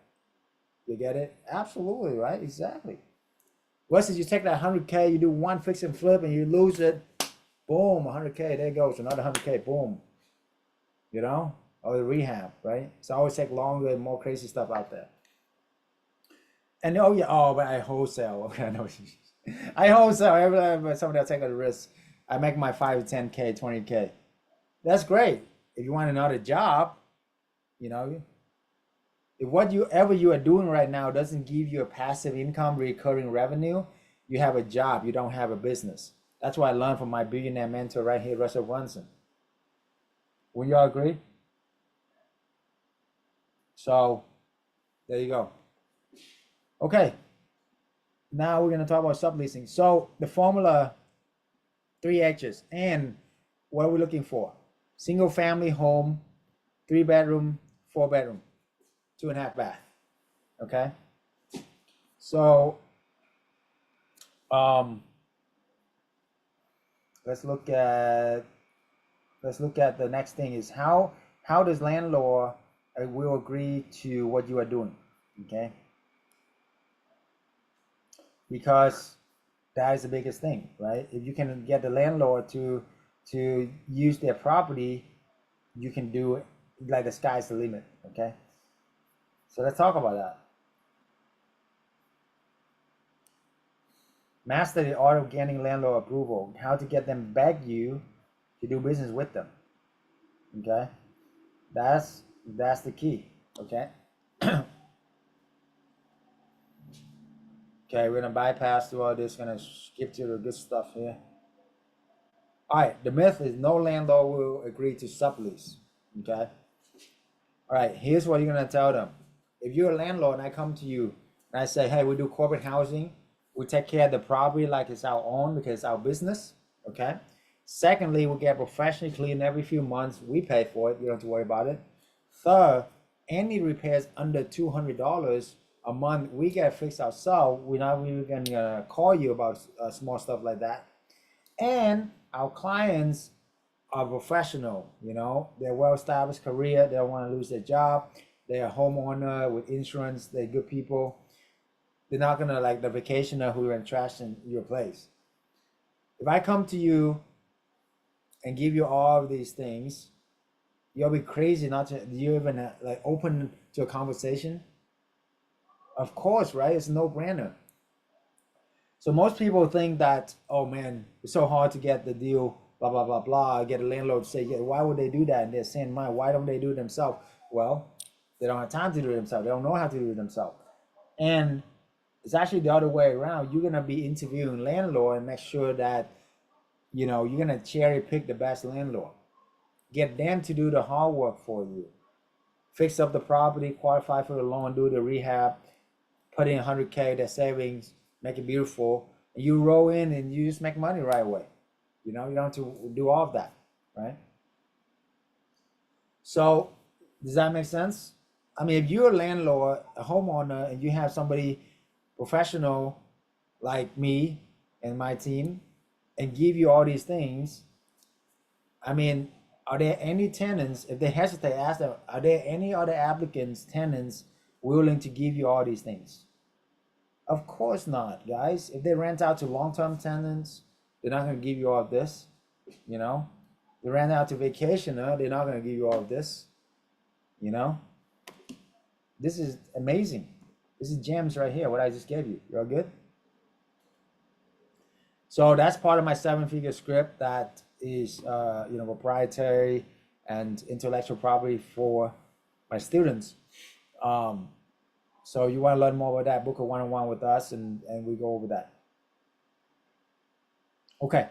You get it? Absolutely, right? Exactly. Versus you take that 100K, you do 1 fix and flip, and you lose it. Boom, 100K, there goes another 100K, boom. You know? Or the rehab, right? So I always take longer and more crazy stuff out there. And oh yeah, but I wholesale. Okay, I know. I hope so. Every time somebody take a risk, I make my 5 to 10K, 20K. That's great. If you want another job, you know, if what you are doing right now doesn't give you a passive income, recurring revenue, you have a job, you don't have a business. That's what I learned from my billionaire mentor right here, Russell Brunson. Would you all agree? So there you go. Okay. Now we're going to talk about subleasing. So the formula, 3 H's. And what are we looking for? Single family home, 3 bedroom, 4 bedroom, 2.5 bath. Okay. So let's look at the next thing is how does landlord will agree to what you are doing. Okay. Because that is the biggest thing, right? If you can get the landlord to use their property, you can do it, like the sky's the limit. Okay, so let's talk about that. Master the art of getting landlord approval, how to get them beg you to do business with them. Okay, that's the key. Okay. Okay, we're gonna bypass through all this, gonna skip to the good stuff here. All right, the myth is no landlord will agree to sublease. Okay. All right, here's what you're gonna tell them. If you're a landlord and I come to you and I say, hey, we do corporate housing, we take care of the property like it's our own because it's our business. Okay. Secondly, we get professionally cleaned every few months. We pay for it. You don't have to worry about it. Third, any repairs under $200 a month, we get fixed ourselves. We're not even gonna call you about small stuff like that. And our clients are professional, you know, they're well-established career, they don't want to lose their job, they're a homeowner with insurance, they're good people. They're not gonna like the vacationer who went trash in your place. If I come to you and give you all of these things, you'll be crazy not to you even like open to a conversation. Of course, right? It's a no-brainer. So most people think that, oh man, it's so hard to get the deal, blah, blah, blah, blah. Get a landlord to say, yeah, why would they do that? And they're saying, man, why don't they do it themselves? Well, they don't have time to do it themselves. They don't know how to do it themselves. And it's actually the other way around. You're going to be interviewing landlord and make sure that, you know, you're going to cherry pick the best landlord. Get them to do the hard work for you. Fix up the property, qualify for the loan, do the rehab, put in 100K, their savings, make it beautiful, and you roll in and you just make money right away. You know, you don't have to do all of that, right? So does that make sense? I mean, if you're a landlord, a homeowner, and you have somebody professional like me and my team and give you all these things, I mean, are there any tenants, if they hesitate, ask them, are there any other applicants, tenants willing to give you all these things? Of course not, guys. If they rent out to long-term tenants, they're not going to give you all of this, you know. They rent out to vacationer, they're not going to give you all of this, you know. This is amazing. This is gems right here, what I just gave you. You all good? So that's part of my 7-figure script that is, you know, proprietary and intellectual property for my students. So you want to learn more about that, book a one-on-one with us and we go over that. Okay.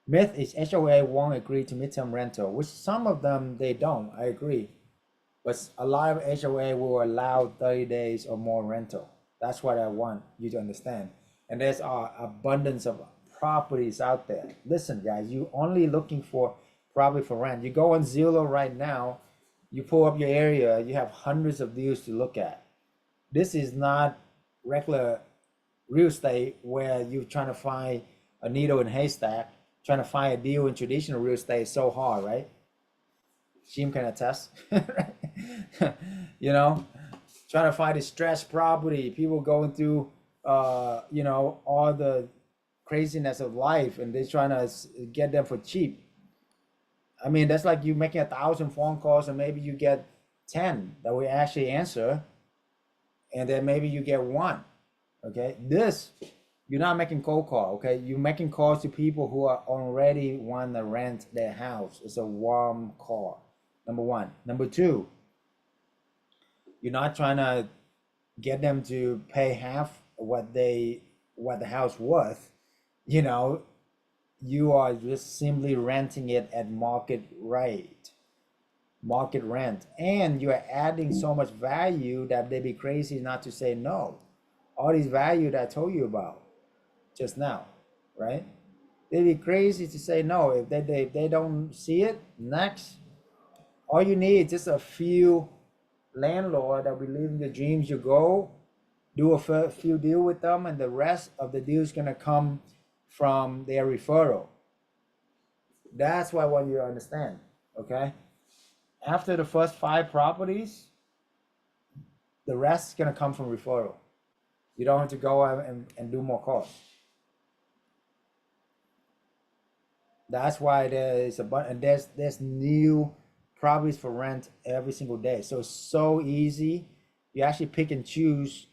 Myth is HOA won't agree to midterm rental, which some of them, they don't, I agree. But a lot of HOA will allow 30 days or more rental. That's what I want you to understand. And there's an abundance of properties out there. Listen, guys, you only looking for property for rent. You go on Zillow right now, you pull up your area, you have hundreds of deals to look at. This is not regular real estate where you're trying to find a needle in a haystack. Trying to find a deal in traditional real estate is so hard, right? Sheem can attest. You know, trying to find a stressed property, people going through, you know, all the craziness of life, and they're trying to get them for cheap. I mean, that's like you making 1,000 phone calls, and maybe you get 10 that will actually answer, and then maybe you get 1. Okay, this You're not making cold call, okay? You're making calls to people who are already want to rent their house. It's a warm call. Number one. Number two, you're not trying to get them to pay half what the house worth. You know, you are just simply renting it at market rate, market rent, and you are adding so much value that they'd be crazy not to say no. All these value that I told you about just now, right? They'd be crazy to say no if they don't see it. Next, all you need is just a few landlord that believe in the dreams. You go do a few deal with them, and the rest of the deal is gonna come from their referral. That's what I want you to understand. Okay, after the first 5 properties, the rest is gonna come from referral. You don't have to go and do more calls. That's why there's a bunch, and there's new properties for rent every single day. So it's so easy. You actually pick and choose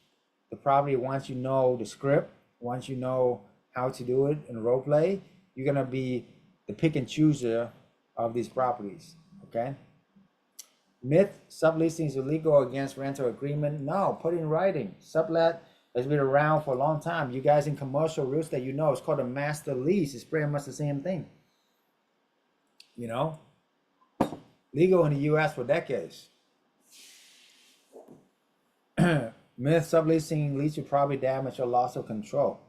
the property once you know the script, once you know how to do it in role play. You're gonna be the pick and chooser of these properties. Okay. Myth: subleasing is illegal or against rental agreement. No, put in writing. Sublet has been around for a long time. You guys in commercial real estate, you know it's called a master lease. It's pretty much the same thing. You know, legal in the U.S. for decades. Myth: subleasing leads to property damage or loss of control.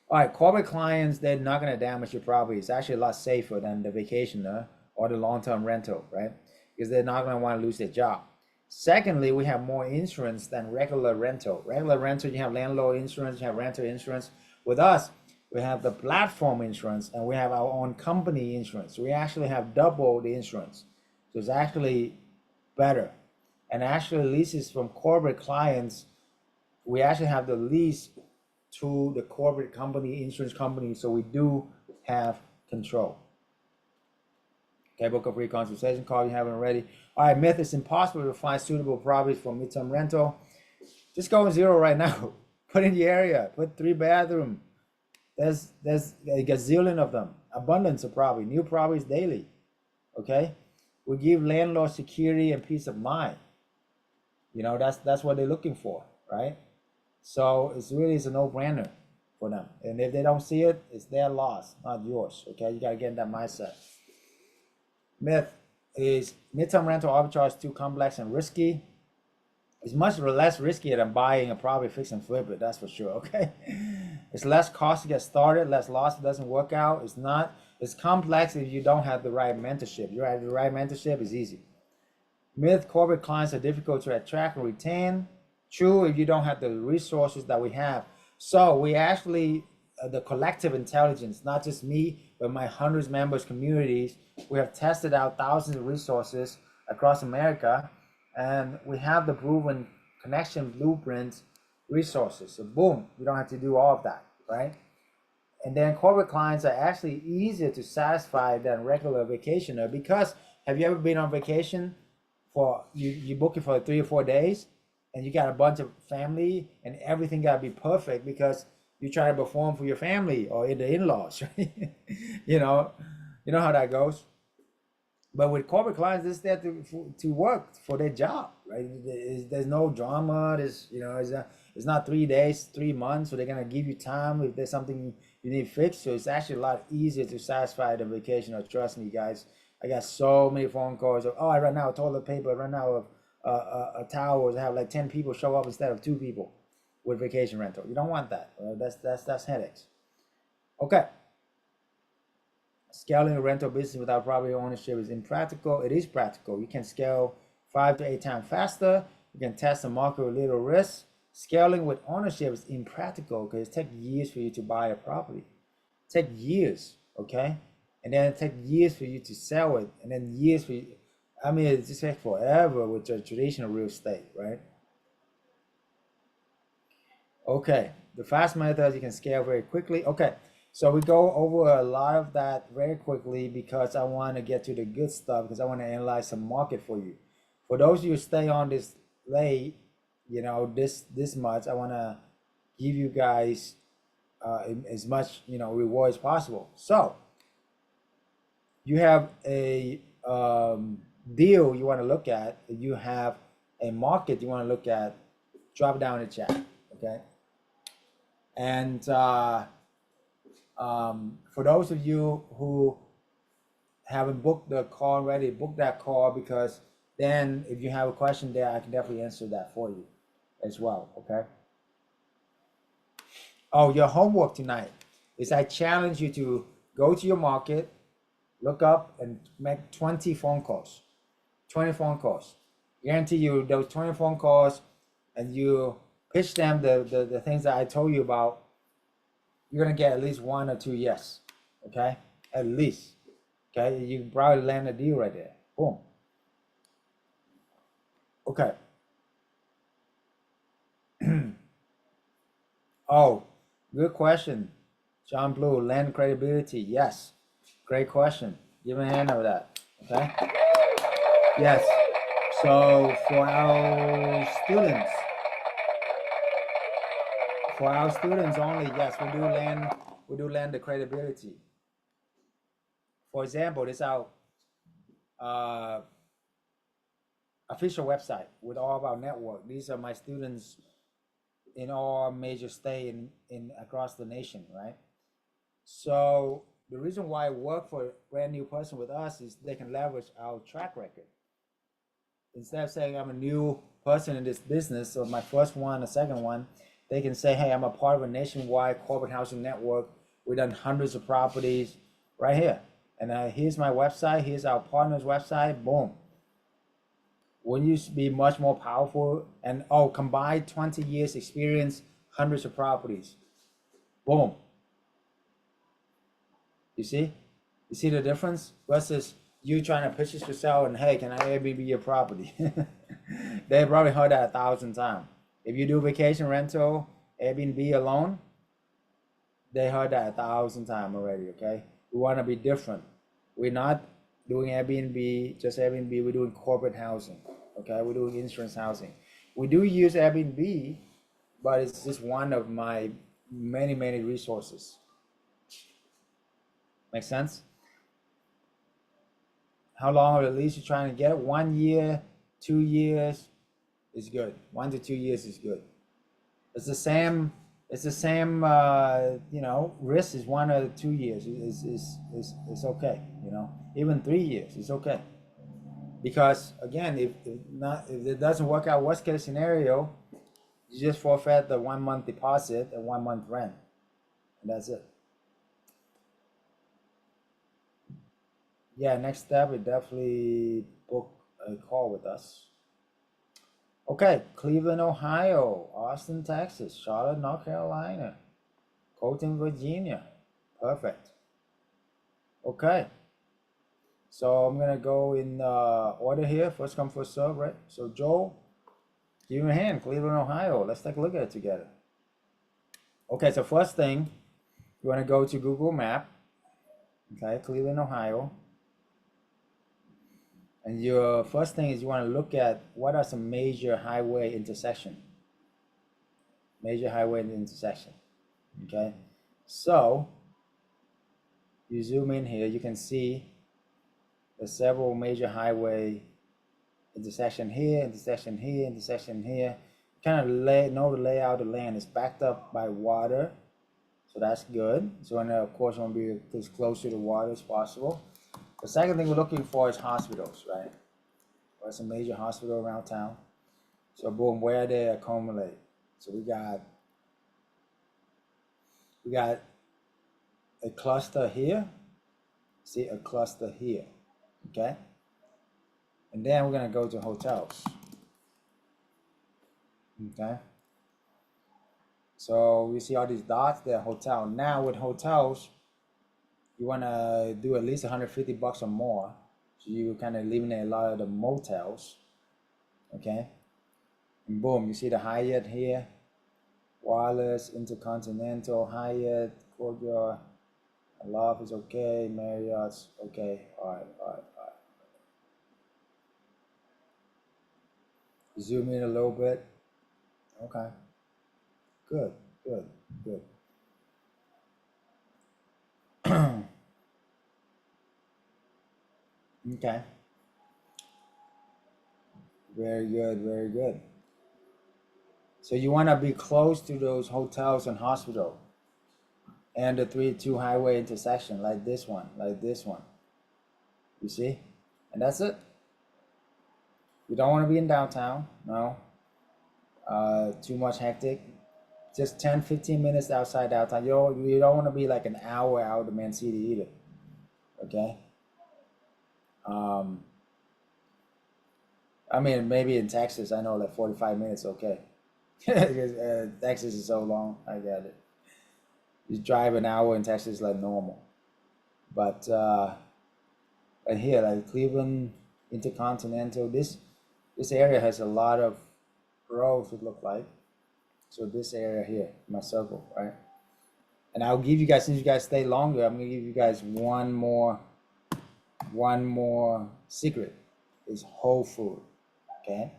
All right, corporate clients, they're not going to damage your property. It's actually a lot safer than the vacationer or the long-term rental, right? Because they're not going to want to lose their job. Secondly, we have more insurance than regular rental. Regular rental, you have landlord insurance, you have rental insurance. With us, we have the platform insurance and we have our own company insurance. We actually have double the insurance. So it's actually better. And actually leases from corporate clients, we actually have the lease to the corporate company, insurance company, so we do have control. Okay, book a free consultation call if you haven't already. All right, myth: it's impossible to find suitable properties for midterm rental. Just go in zero right now. Put in the area, put 3-bedroom. There's a gazillion of them, abundance of property, new properties daily. Okay, we give landlords security and peace of mind. You know, that's what they're looking for, right? So it's a no-brainer for them. And if they don't see it, it's their loss, not yours. Okay, you gotta get in that mindset. Myth is midterm rental arbitrage too complex and risky. It's much less risky than buying a property, fix and flip it. That's for sure. Okay, it's less cost to get started, less loss if it doesn't work out. It's complex if you don't have the right mentorship. You have the right mentorship, it's easy. Myth: corporate clients are difficult to attract and retain. True if you don't have the resources that we have. So we actually, the collective intelligence, not just me, but my hundreds members communities, we have tested out thousands of resources across America, and we have the proven connection blueprints resources. So boom, you don't have to do all of that, right? And then corporate clients are actually easier to satisfy than regular vacationer, because have you ever been on vacation for, you book it for 3 or 4 days, and you got a bunch of family and everything got to be perfect because you try to perform for your family or the in-laws, right? you know how that goes. But with corporate clients, it's there to work for their job, right? There's no drama. It's not 3 days, 3 months, so they're gonna give you time if there's something you need fixed. So it's actually a lot easier to satisfy the vacation. Or trust me, guys, I got so many phone calls of, oh, I ran out of toilet paper, I ran out of towels. I have like 10 people show up instead of 2 people with vacation rental. You don't want that. That's headaches. Okay. Scaling a rental business without property ownership is impractical. It is practical. You can scale 5 to 8 times faster. You can test the market with little risk. Scaling with ownership is impractical because it takes years for you to buy a property. It takes years, okay? And then it takes years for you to sell it, and then years for you. I mean, it just takes forever with the traditional real estate, right? Okay, the fast methods, you can scale very quickly. Okay, so we go over a lot of that very quickly because I want to get to the good stuff, because I want to analyze some market for you. For those of you who stay on this late, this much, I want to give you guys as much reward as possible. So you have a deal you want to look at, you have a market you want to look at, drop down in the chat, okay? And for those of you who haven't booked the call already, book that call, because then if you have a question there, I can definitely answer that for you as well, okay? Oh, your homework tonight is I challenge you to go to your market, look up and make 20 phone calls. 20 phone calls. Guarantee you those 20 phone calls, and you pitch them the things that I told you about, you're gonna get at least 1 or 2 yes. Okay? At least. Okay, you can probably land a deal right there. Boom. Okay. Oh, good question. John Blue, land credibility. Yes. Great question. Give me a hand over that. Okay. Yes. So for our students only, yes, we do land the credibility. For example, this is our official website with all of our network. These are my students in all major states in across the nation, right? So the reason why I work for a brand new person with us is they can leverage our track record. Instead of saying I'm a new person in this business, or my first one, a second one, they can say, hey, I'm a part of a nationwide corporate housing network. We've done hundreds of properties right here. And here's my website. Here's our partner's website. Boom. Wouldn't you be much more powerful? And combined 20 years experience, hundreds of properties. Boom. You see? You see the difference? Versus you trying to pitch yourself and, hey, can I Airbnb your property? They probably heard that 1,000 times. If you do vacation rental, Airbnb alone, they heard that 1,000 times already, okay? We want to be different. We're not doing Airbnb, just Airbnb. We're doing corporate housing, okay? We're doing insurance housing. We do use Airbnb, but it's just one of my many, many resources. Make sense? How long of a lease you're trying to get? 1 year, 2 years is good. 1 to 2 years is good. It's the same. It's the same. Risk is 1 or 2 years. It's okay. Even 3 years is okay. Because again, if it doesn't work out, worst case scenario, you just forfeit the 1 month deposit and 1 month rent, and that's it. Yeah, next step is definitely book a call with us. Okay, Cleveland, Ohio, Austin, Texas, Charlotte, North Carolina, Colton, Virginia. Perfect. Okay. So I'm gonna go in order here, first come, first serve, right? So Joe, give me a hand, Cleveland, Ohio. Let's take a look at it together. Okay, so first thing, you wanna go to Google Map, okay, Cleveland, Ohio. And your first thing is you want to look at what are some major highway intersection. Major highway intersection. Okay. So you zoom in here, you can see there's several major highway intersection here, intersection here, intersection here. Kind of know the layout of the land is backed up by water. So that's good. So of course you want to be as close to the water as possible. The second thing we're looking for is hospitals, right? There's a major hospital around town. So boom, where they accumulate. So we got a cluster here. See a cluster here, okay? And then we're gonna go to hotels, okay? So we see all these dots there, hotel. Now with hotels, you wanna do at least 150 bucks or more. So you kind of eliminate a lot of the motels, okay? And boom, you see the Hyatt here, Wallace, Intercontinental, Hyatt, Courtyard, Love is okay, Marriott's okay. All right. Zoom in a little bit. Okay, good. Good, good. Okay. Very good, very good. So you want to be close to those hotels and hospital and the 3-2 highway intersection, like this one, like this one. You see? And that's it. You don't want to be in downtown, no. Too much hectic. Just 10, 15 minutes outside downtown. You don't want to be like an hour out of Man City either. Okay? Um, I mean, maybe in Texas, I know like 45 minutes, okay. Because Texas is so long, I get it. You drive an hour in Texas like normal. But here, like Cleveland, Intercontinental, this area has a lot of growth, it look like. So this area here, my circle, right? And I'll give you guys, since you guys stay longer, I'm gonna give you guys one more secret. Is whole food, okay?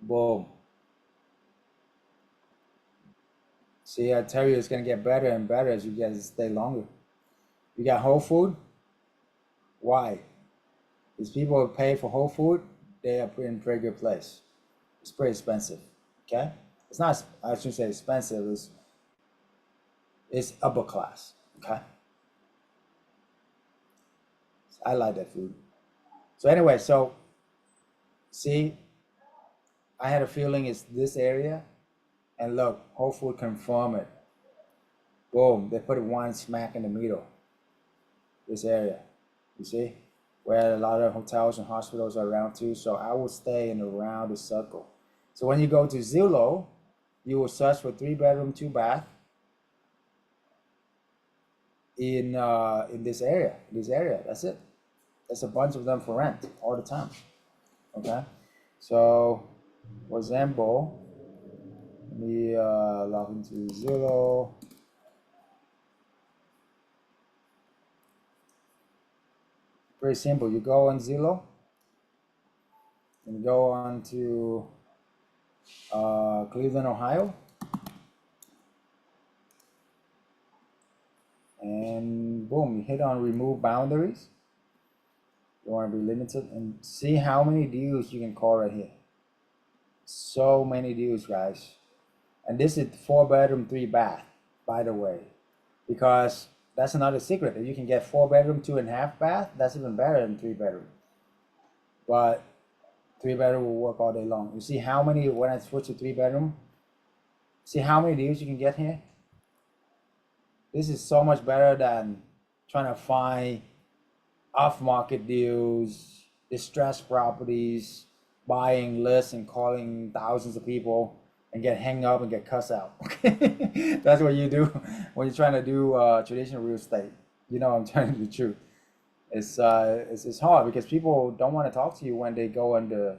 Boom. See, I tell you, it's gonna get better and better as you guys stay longer. You got whole food. Why? Because people who pay for whole food, they are in a pretty good place. It's pretty expensive, okay? It's not, I shouldn't say expensive, it's upper class, okay? I like that food. So anyway, so see, I had a feeling it's this area, and look, Whole Food confirm it. Boom, they put one smack in the middle. This area, you see, where a lot of hotels and hospitals are around too. So I will stay in around the circle. So when you go to Zillow, you will search for 3-bedroom, 2-bath in this area. That's it. There's a bunch of them for rent all the time. Okay, so for example, let me log into Zillow. Pretty simple. You go on Zillow and go on to Cleveland, Ohio, and boom, you hit on remove boundaries. You want to be limited and see how many deals you can call right here. So many deals, guys. And this is 4-bedroom, 3-bath, by the way, because that's another secret. If you can get 4-bedroom, 2.5-bath, that's even better than 3-bedroom. But 3-bedroom will work all day long. You see how many, when I switch to 3-bedroom, see how many deals you can get here? This is so much better than trying to find off-market deals, distressed properties, buying lists and calling thousands of people and get hung up and get cussed out. Okay, that's what you do when you're trying to do traditional real estate. You know, I'm telling you the truth. It's hard because people don't want to talk to you when they go into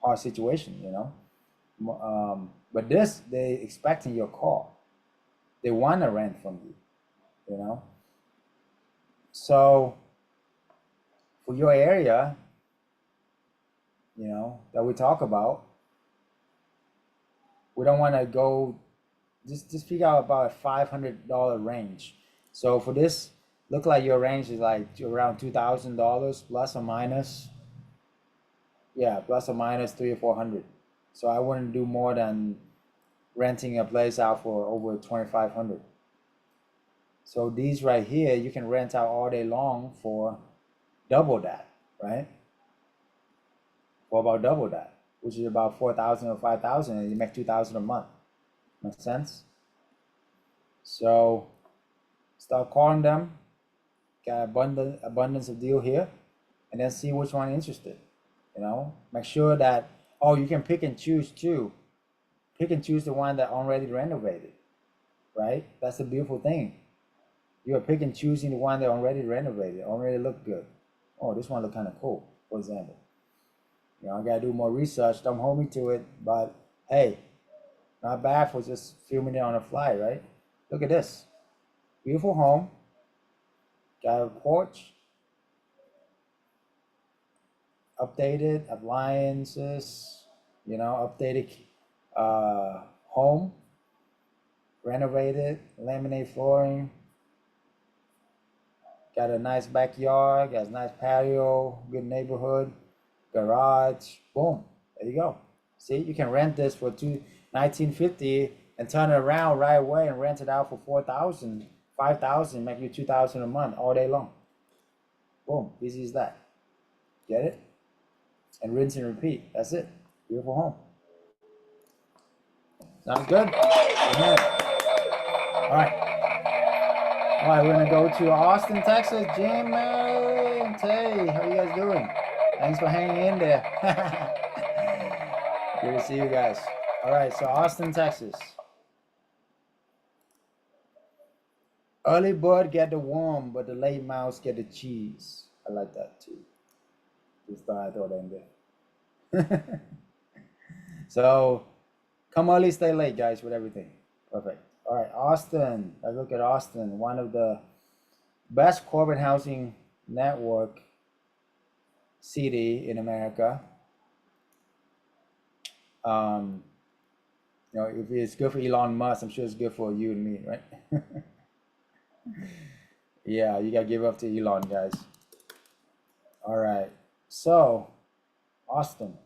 hard situation. You know, but this they expecting your call. They want to rent from you. You know, so for your area, you know, that we talk about, we don't want to go, just figure out about a $500 range. So for this, look like your range is like around $2,000 plus or minus. Yeah, plus or minus 300 or 400. So I wouldn't do more than renting a place out for over 2,500. So these right here, you can rent out all day long for double that, right? For about double that, which is about 4,000 or 5,000, and you make 2,000 a month. Makes sense? So start calling them, get abundance of deal here, and then see which one interested. You know, make sure that, oh, you can pick and choose too. Pick and choose the one that already renovated, right? That's the beautiful thing. You are pick and choosing the one that already renovated, already look good. Oh, this one look kind of cool, for example. You know, I gotta do more research. Don't hold me to it, but hey, not bad for just filming it on the fly, right? Look at this. Beautiful home. Got a porch. Updated appliances. You know, updated home. renovated, laminate flooring. Got a nice backyard, got a nice patio, good neighborhood, garage. Boom, there you go. See, you can rent this for $19.50 and turn it around right away and rent it out for 4,000, 5,000, make you 2,000 a month all day long. Boom, easy as that. Get it? And rinse and repeat. That's it. Beautiful home. Sounds good? Amen. All right. All right, we're gonna go to Austin, Texas. Jim, Mary, and Tay, how you guys doing? Thanks for hanging in there. Good to see you guys. All right, so Austin, Texas. Early bird get the worm, but the late mouse get the cheese. I like that too. Just thought I'd throw that in there. So, come early, stay late, guys, with everything. Perfect. All right, Austin. Let's look at Austin, one of the best corporate housing network city in America. You know, if it's good for Elon Musk, I'm sure it's good for you and me, right? Yeah, you gotta give up to Elon, guys. All right, so Austin.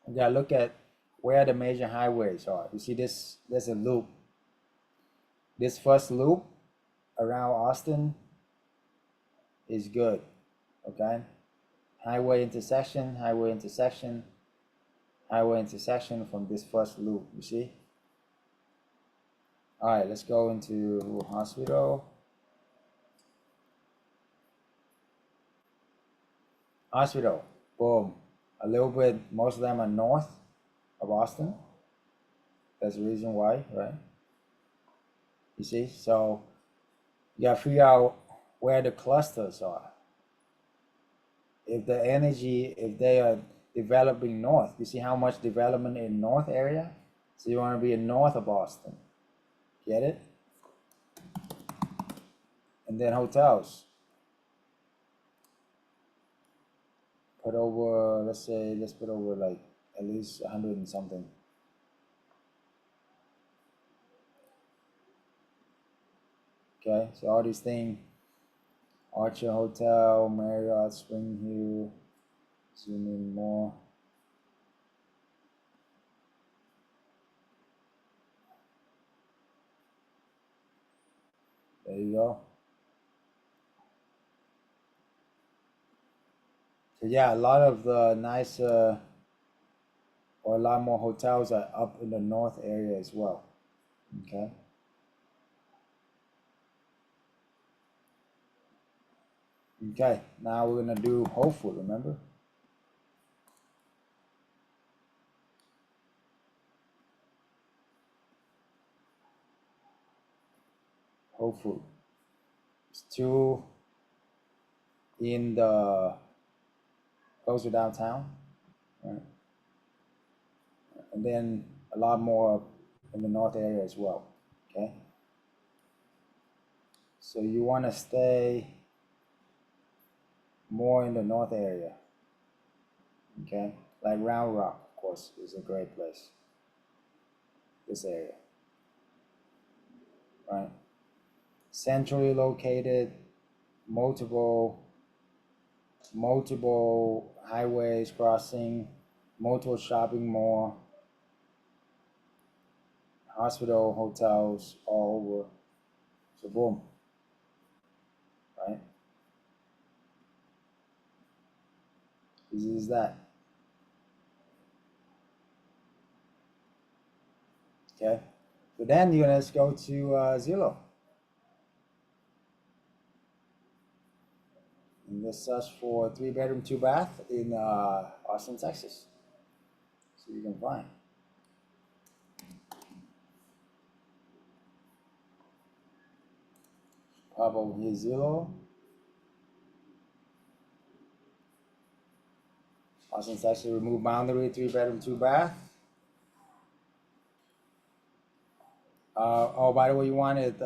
You gotta look at where the major highways are. You see this? There's a loop. This first loop around Austin is good. Okay, highway intersection, highway intersection, highway intersection from this first loop. You see? All right, let's go into hospital. Hospital, boom. A little bit, most of them are north of Austin. That's the reason why, right? You see, so you gotta figure out where the clusters are. If the energy, if they are developing north, you see how much development in north area? So you wanna be in north of Austin. Get it? And then hotels. Put over, let's put over like at least 100 and something. Okay, so all these things, Archer Hotel, Marriott, Spring Hill, zoom in more. There you go. So yeah, a lot of the nicer or a lot more hotels are up in the north area as well. Okay. Okay, now we're gonna do Hopeful, remember? Hopeful. It's two in the close to downtown, right? And then a lot more in the north area as well. Okay. So you want to stay more in the north area. Okay, like Round Rock, of course, is a great place. This area, right? Centrally located, multiple highways crossing, multiple shopping mall, hospital, hotels, all over. So boom, right? Easy as that. Okay, so then you're gonna go to Zillow. And let's search for 3-bedroom, 2-bath in Austin, Texas. So you can find. Pop over here, Zillow. Austin, Texas, remove boundary, 3-bedroom, 2-bath. Oh, by the way, you wanted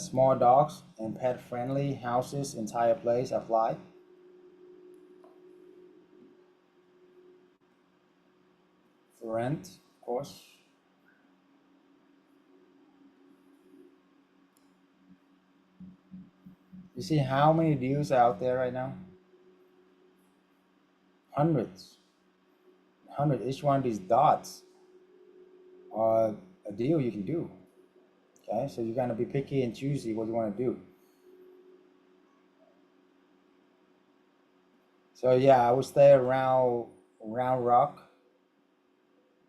small dogs and pet-friendly houses, entire place, apply. For rent, of course. You see how many deals are out there right now? Hundreds. Each one of these dots are a deal you can do. Okay, so you're gonna be picky and choosy what you want to do. So yeah, I would stay around Round Rock,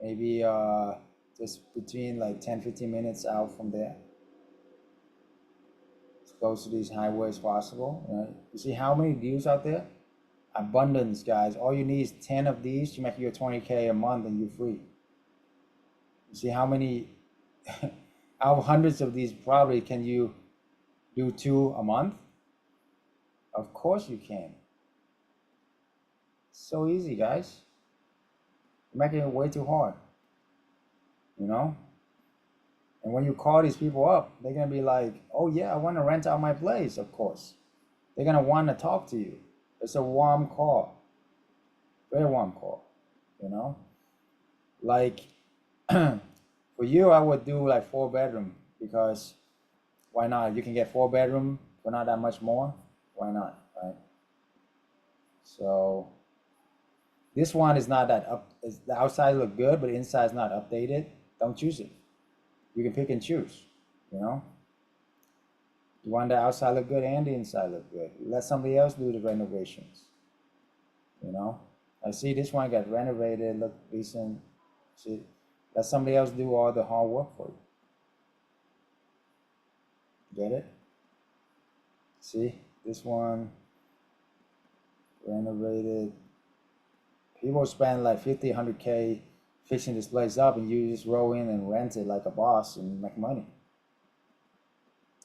maybe just between like 10-15 minutes out from there, as close to these highways possible. Right? You see how many deals out there? Abundance, guys. All you need is 10 of these to make you a 20K a month and you're free. You see how many, how hundreds of these probably can you do 2 a month? Of course you can. So easy, guys. You're making it way too hard, you know? And when you call these people up, they're gonna be like, oh yeah, I want to rent out my place, of course. They're gonna want to talk to you. It's a warm call. Very warm call, you know? Like for you, I would do like 4-bedroom because why not? You can get 4-bedroom for not that much more. Why not, right? So this one is not that up. The outside look good, but the inside is not updated. Don't choose it. You can pick and choose, you know? You want the outside look good and the inside look good. Let somebody else do the renovations, you know? I see this one got renovated, look decent. See, let somebody else do all the hard work for you. Get it? See, this one renovated. People spend like 50, 100K fixing this place up, and you just roll in and rent it like a boss and make money.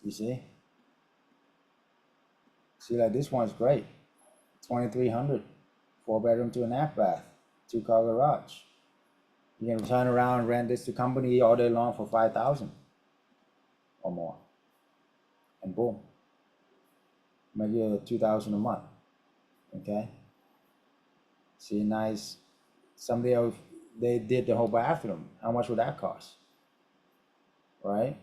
You see? See, like this one's great. 2,300, 4-bedroom, 2.5 bath, 2-car garage. You can turn around and rent this to company all day long for 5,000 or more, and boom, make you 2,000 a month. Okay. See, nice. Somebody else, they did the whole bathroom. How much would that cost? Right?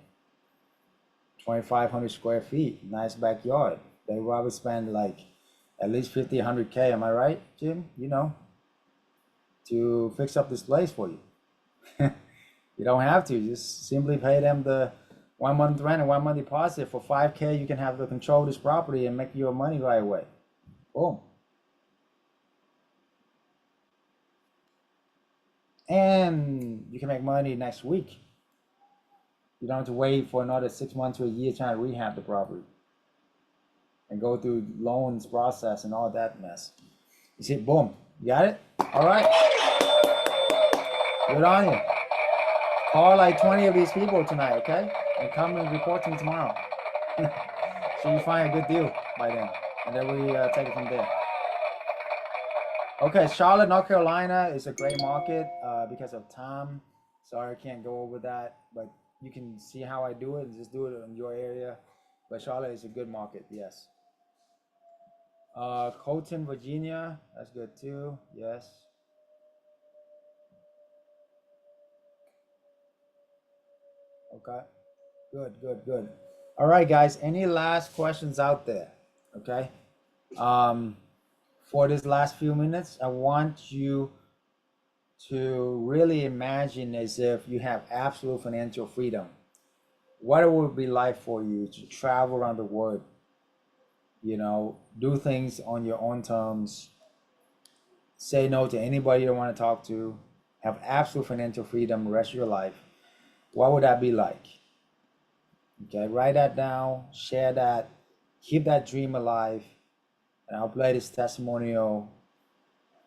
2,500 square feet, nice backyard. They probably spend like at least 50, 100K. Am I right, Jim? You know, to fix up this place for you. You don't have to. Just simply pay them the 1 month rent and 1 month deposit. For 5K, you can have the control of this property and make your money right away. Boom. And you can make money next week. You don't have to wait for another 6 months to a year trying to rehab the property and go through loans process and all that mess. You see, boom, you got it? All right. Good on you. Call like 20 of these people tonight, okay? And come and report to me tomorrow. So you find a good deal by then. And then we take it from there. Okay, Charlotte, North Carolina is a great market because of time. Sorry, I can't go over that, but you can see how I do it and just do it in your area. But Charlotte is a good market, yes. Colton, Virginia, that's good too, yes. Okay, good. All right, guys, any last questions out there? Okay. For this last few minutes, I want you to really imagine as if you have absolute financial freedom. What it would be like for you to travel around the world, you know, do things on your own terms, say no to anybody you don't want to talk to, have absolute financial freedom the rest of your life. What would that be like? Okay, write that down, share that, keep that dream alive, and I'll play this testimonial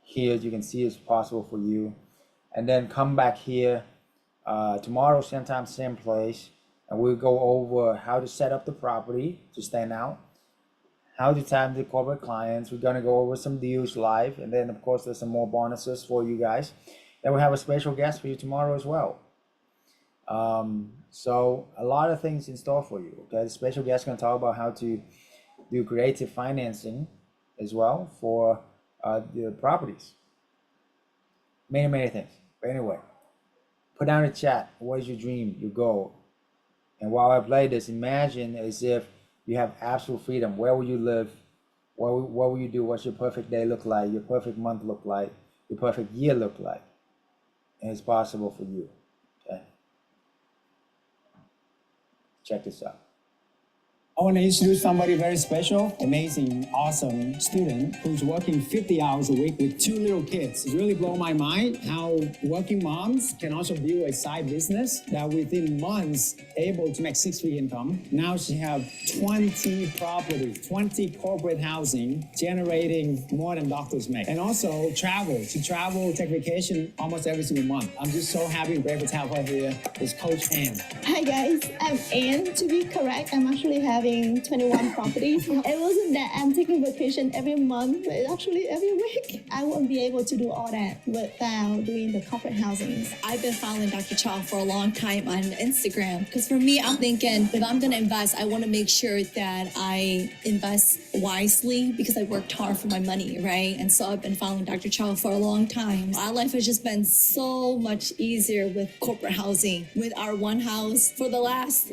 here. You can see it's possible for you. And then come back here tomorrow, same time, same place, and we'll go over how to set up the property to stand out, how to tap the corporate clients. We're gonna go over some deals live, and then of course there's some more bonuses for you guys. Then we have a special guest for you tomorrow as well. So a lot of things in store for you. Okay, the special guest is gonna talk about how to do creative financing as well for the properties. Many things. But anyway, put down in the chat, what is your dream, your goal? And while I play this, imagine as if You have absolute freedom. Where will you live? What will you do? What's your perfect day look like? Your perfect month look like? Your perfect year look like? And it's possible for you. Okay. Check this out. I want to introduce somebody very special, amazing, awesome student who's working 50 hours a week with 2 little kids. It really blew my mind how working moms can also build a side business that within months able to make 6-figure income. Now she have 20 properties, 20 corporate housing, generating more than doctors make. And also travel. She travel, take vacation almost every single month. I'm just so happy and grateful to have her here. It's Coach Ann. Hi guys, I'm Ann. To be correct, I'm actually having 21 properties. It wasn't that I'm taking vacation every month, but actually every week. I won't be able to do all that without doing the corporate housings. I've been following Dr. Chau for a long time on Instagram because for me, I'm thinking if I'm going to invest, I want to make sure that I invest wisely because I worked hard for my money, right? And so I've been following Dr. Chau for a long time. Our life has just been so much easier with corporate housing. With our one house for the last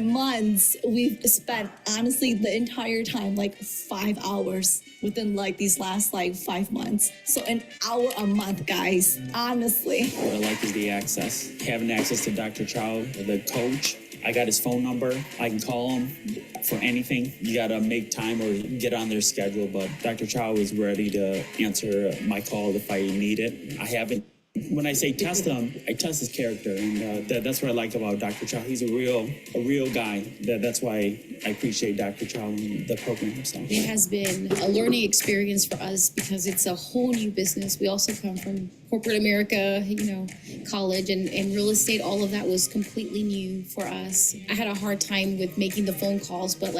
months, we've spent honestly the entire time 5 hours within these last 5 months. So an hour a month, guys, honestly. What I like is the access. Having access to Dr. Chau, the coach. I got his phone number. I can call him for anything. You gotta make time or get on their schedule, but Dr. Chau is ready to answer my call if I need it. I haven't. When I say test him, I test his character, and that's what I like about Dr. Chau. He's a real guy. That's why I appreciate Dr. Chau and the program. So. It has been a learning experience for us because it's a whole new business. We also come from corporate America, college and real estate. All of that was completely new for us. I had a hard time with making the phone calls, but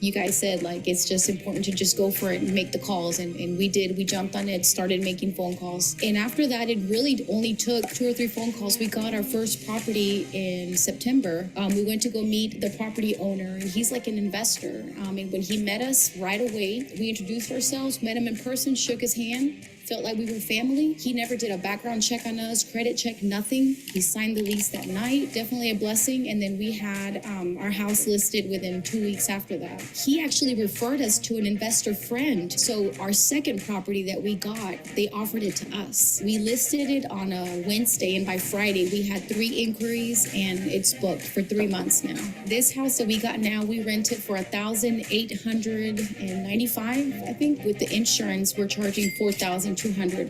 you guys said, it's just important to just go for it and make the calls. And we did. We jumped on it, started making phone calls. And after that, it really only took 2 or 3 phone calls. We got our first property in September. We went to go meet the property owner, and he's like an investor. And when he met us right away, we introduced ourselves, met him in person, shook his hand. Felt like we were family. He never did a background check on us, credit check, nothing. He signed the lease that night. Definitely a blessing. And then we had our house listed within 2 weeks after that. He actually referred us to an investor friend. So our second property that we got, they offered it to us. We listed it on a Wednesday, and by Friday we had 3 inquiries, and it's booked for 3 months now. This house that we got now, we rented for $1,895, I think. With the insurance, we're charging $4,200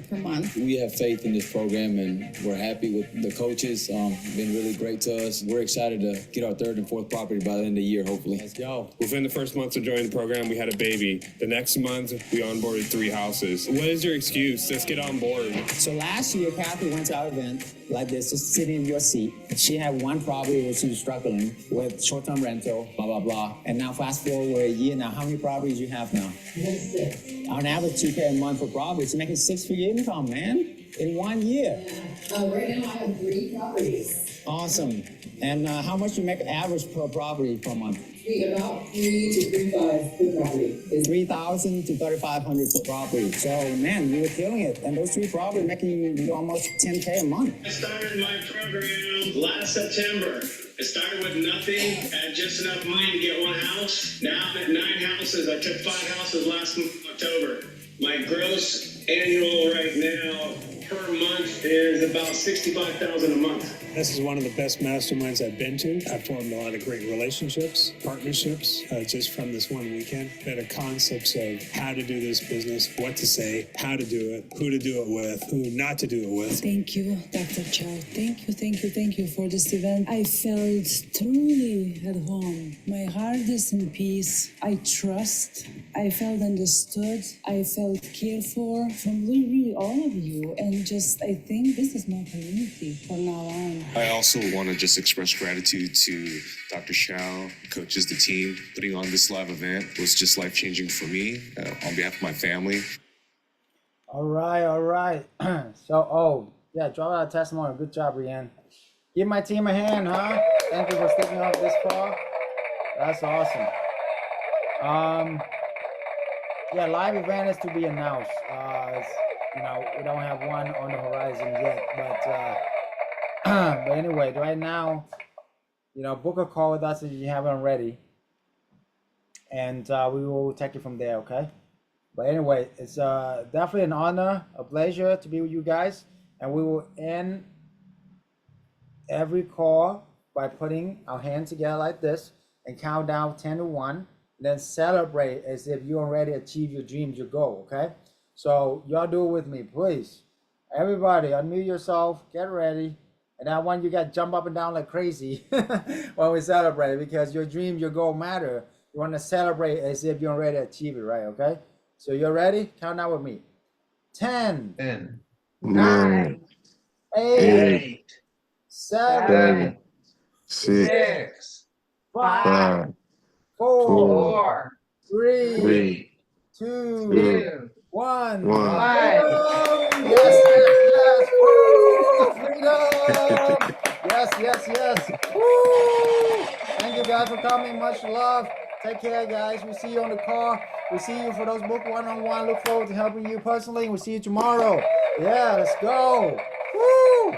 per month. We have faith in this program, and we're happy with the coaches. Been really great to us. We're excited to get our 3rd and 4th property by the end of the year, hopefully. Let's go. Within the first month of joining the program, we had a baby. The next month, we onboarded 3 houses. What is your excuse? Let's get on board. So last year, Kathy went to our event like this, just sitting in your seat. She had 1 property where she was struggling with short-term rental, blah, blah, blah. And now fast forward a year now, how many properties you have now? 6. On average, $2K a month for properties. You're making 6-figure income, man, in 1 year. Right now I have 3 properties. Awesome. And how much you make average per property per month? About 3 to 3.5 per property. It's $3,000 to $3,500 per property. So, man, you were killing it. And those 3 properties making you almost $10K a month. I started my program last September. I started with nothing, had just enough money to get 1 house. Now I'm at 9 houses. I took 5 houses last October. My gross annual right now per month is about $65,000 a month. This is one of the best masterminds I've been to. I've formed a lot of great relationships, partnerships, just from this one weekend. Better concepts of how to do this business, what to say, how to do it, who to do it with, who not to do it with. Thank you, Dr. Chau. Thank you for this event. I felt truly at home. My heart is in peace. I trust. I felt understood. I felt cared for from really all of you. And I think this is my community from now on. I also want to just express gratitude to Dr. Chau, coaches, the team. Putting on this live event was just life-changing for me on behalf of my family. All right. So, drop out a testimony. Good job, Rianne. Give my team a hand, huh? Thank you for sticking out this far. That's awesome. Live event is to be announced. We don't have one on the horizon yet, but anyway, right now, book a call with us if you haven't already. and we will take it from there, okay? But anyway, it's definitely an honor, a pleasure to be with you guys, and we will end every call by putting our hands together like this and count down 10 to 1, then celebrate as if you already achieved your dreams, your goal, okay? So y'all do it with me, please. Everybody, unmute yourself, get ready. And I want you guys to jump up and down like crazy when we celebrate, because your dream, your goal matter. You want to celebrate as if you already achieved it, right? Okay? So you're ready? Count down with me. 10, 9, 8, 7, 6, 5, 4, 3, 2, 1. Freedom! Yes, yes, yes. Woo! Freedom! Yes, yes, yes. Woo! Thank you guys for coming. Much love. Take care, guys. We'll see you on the call. We'll see you for those book one-on-one. Look forward to helping you personally. We'll see you tomorrow. Yeah, let's go. Woo!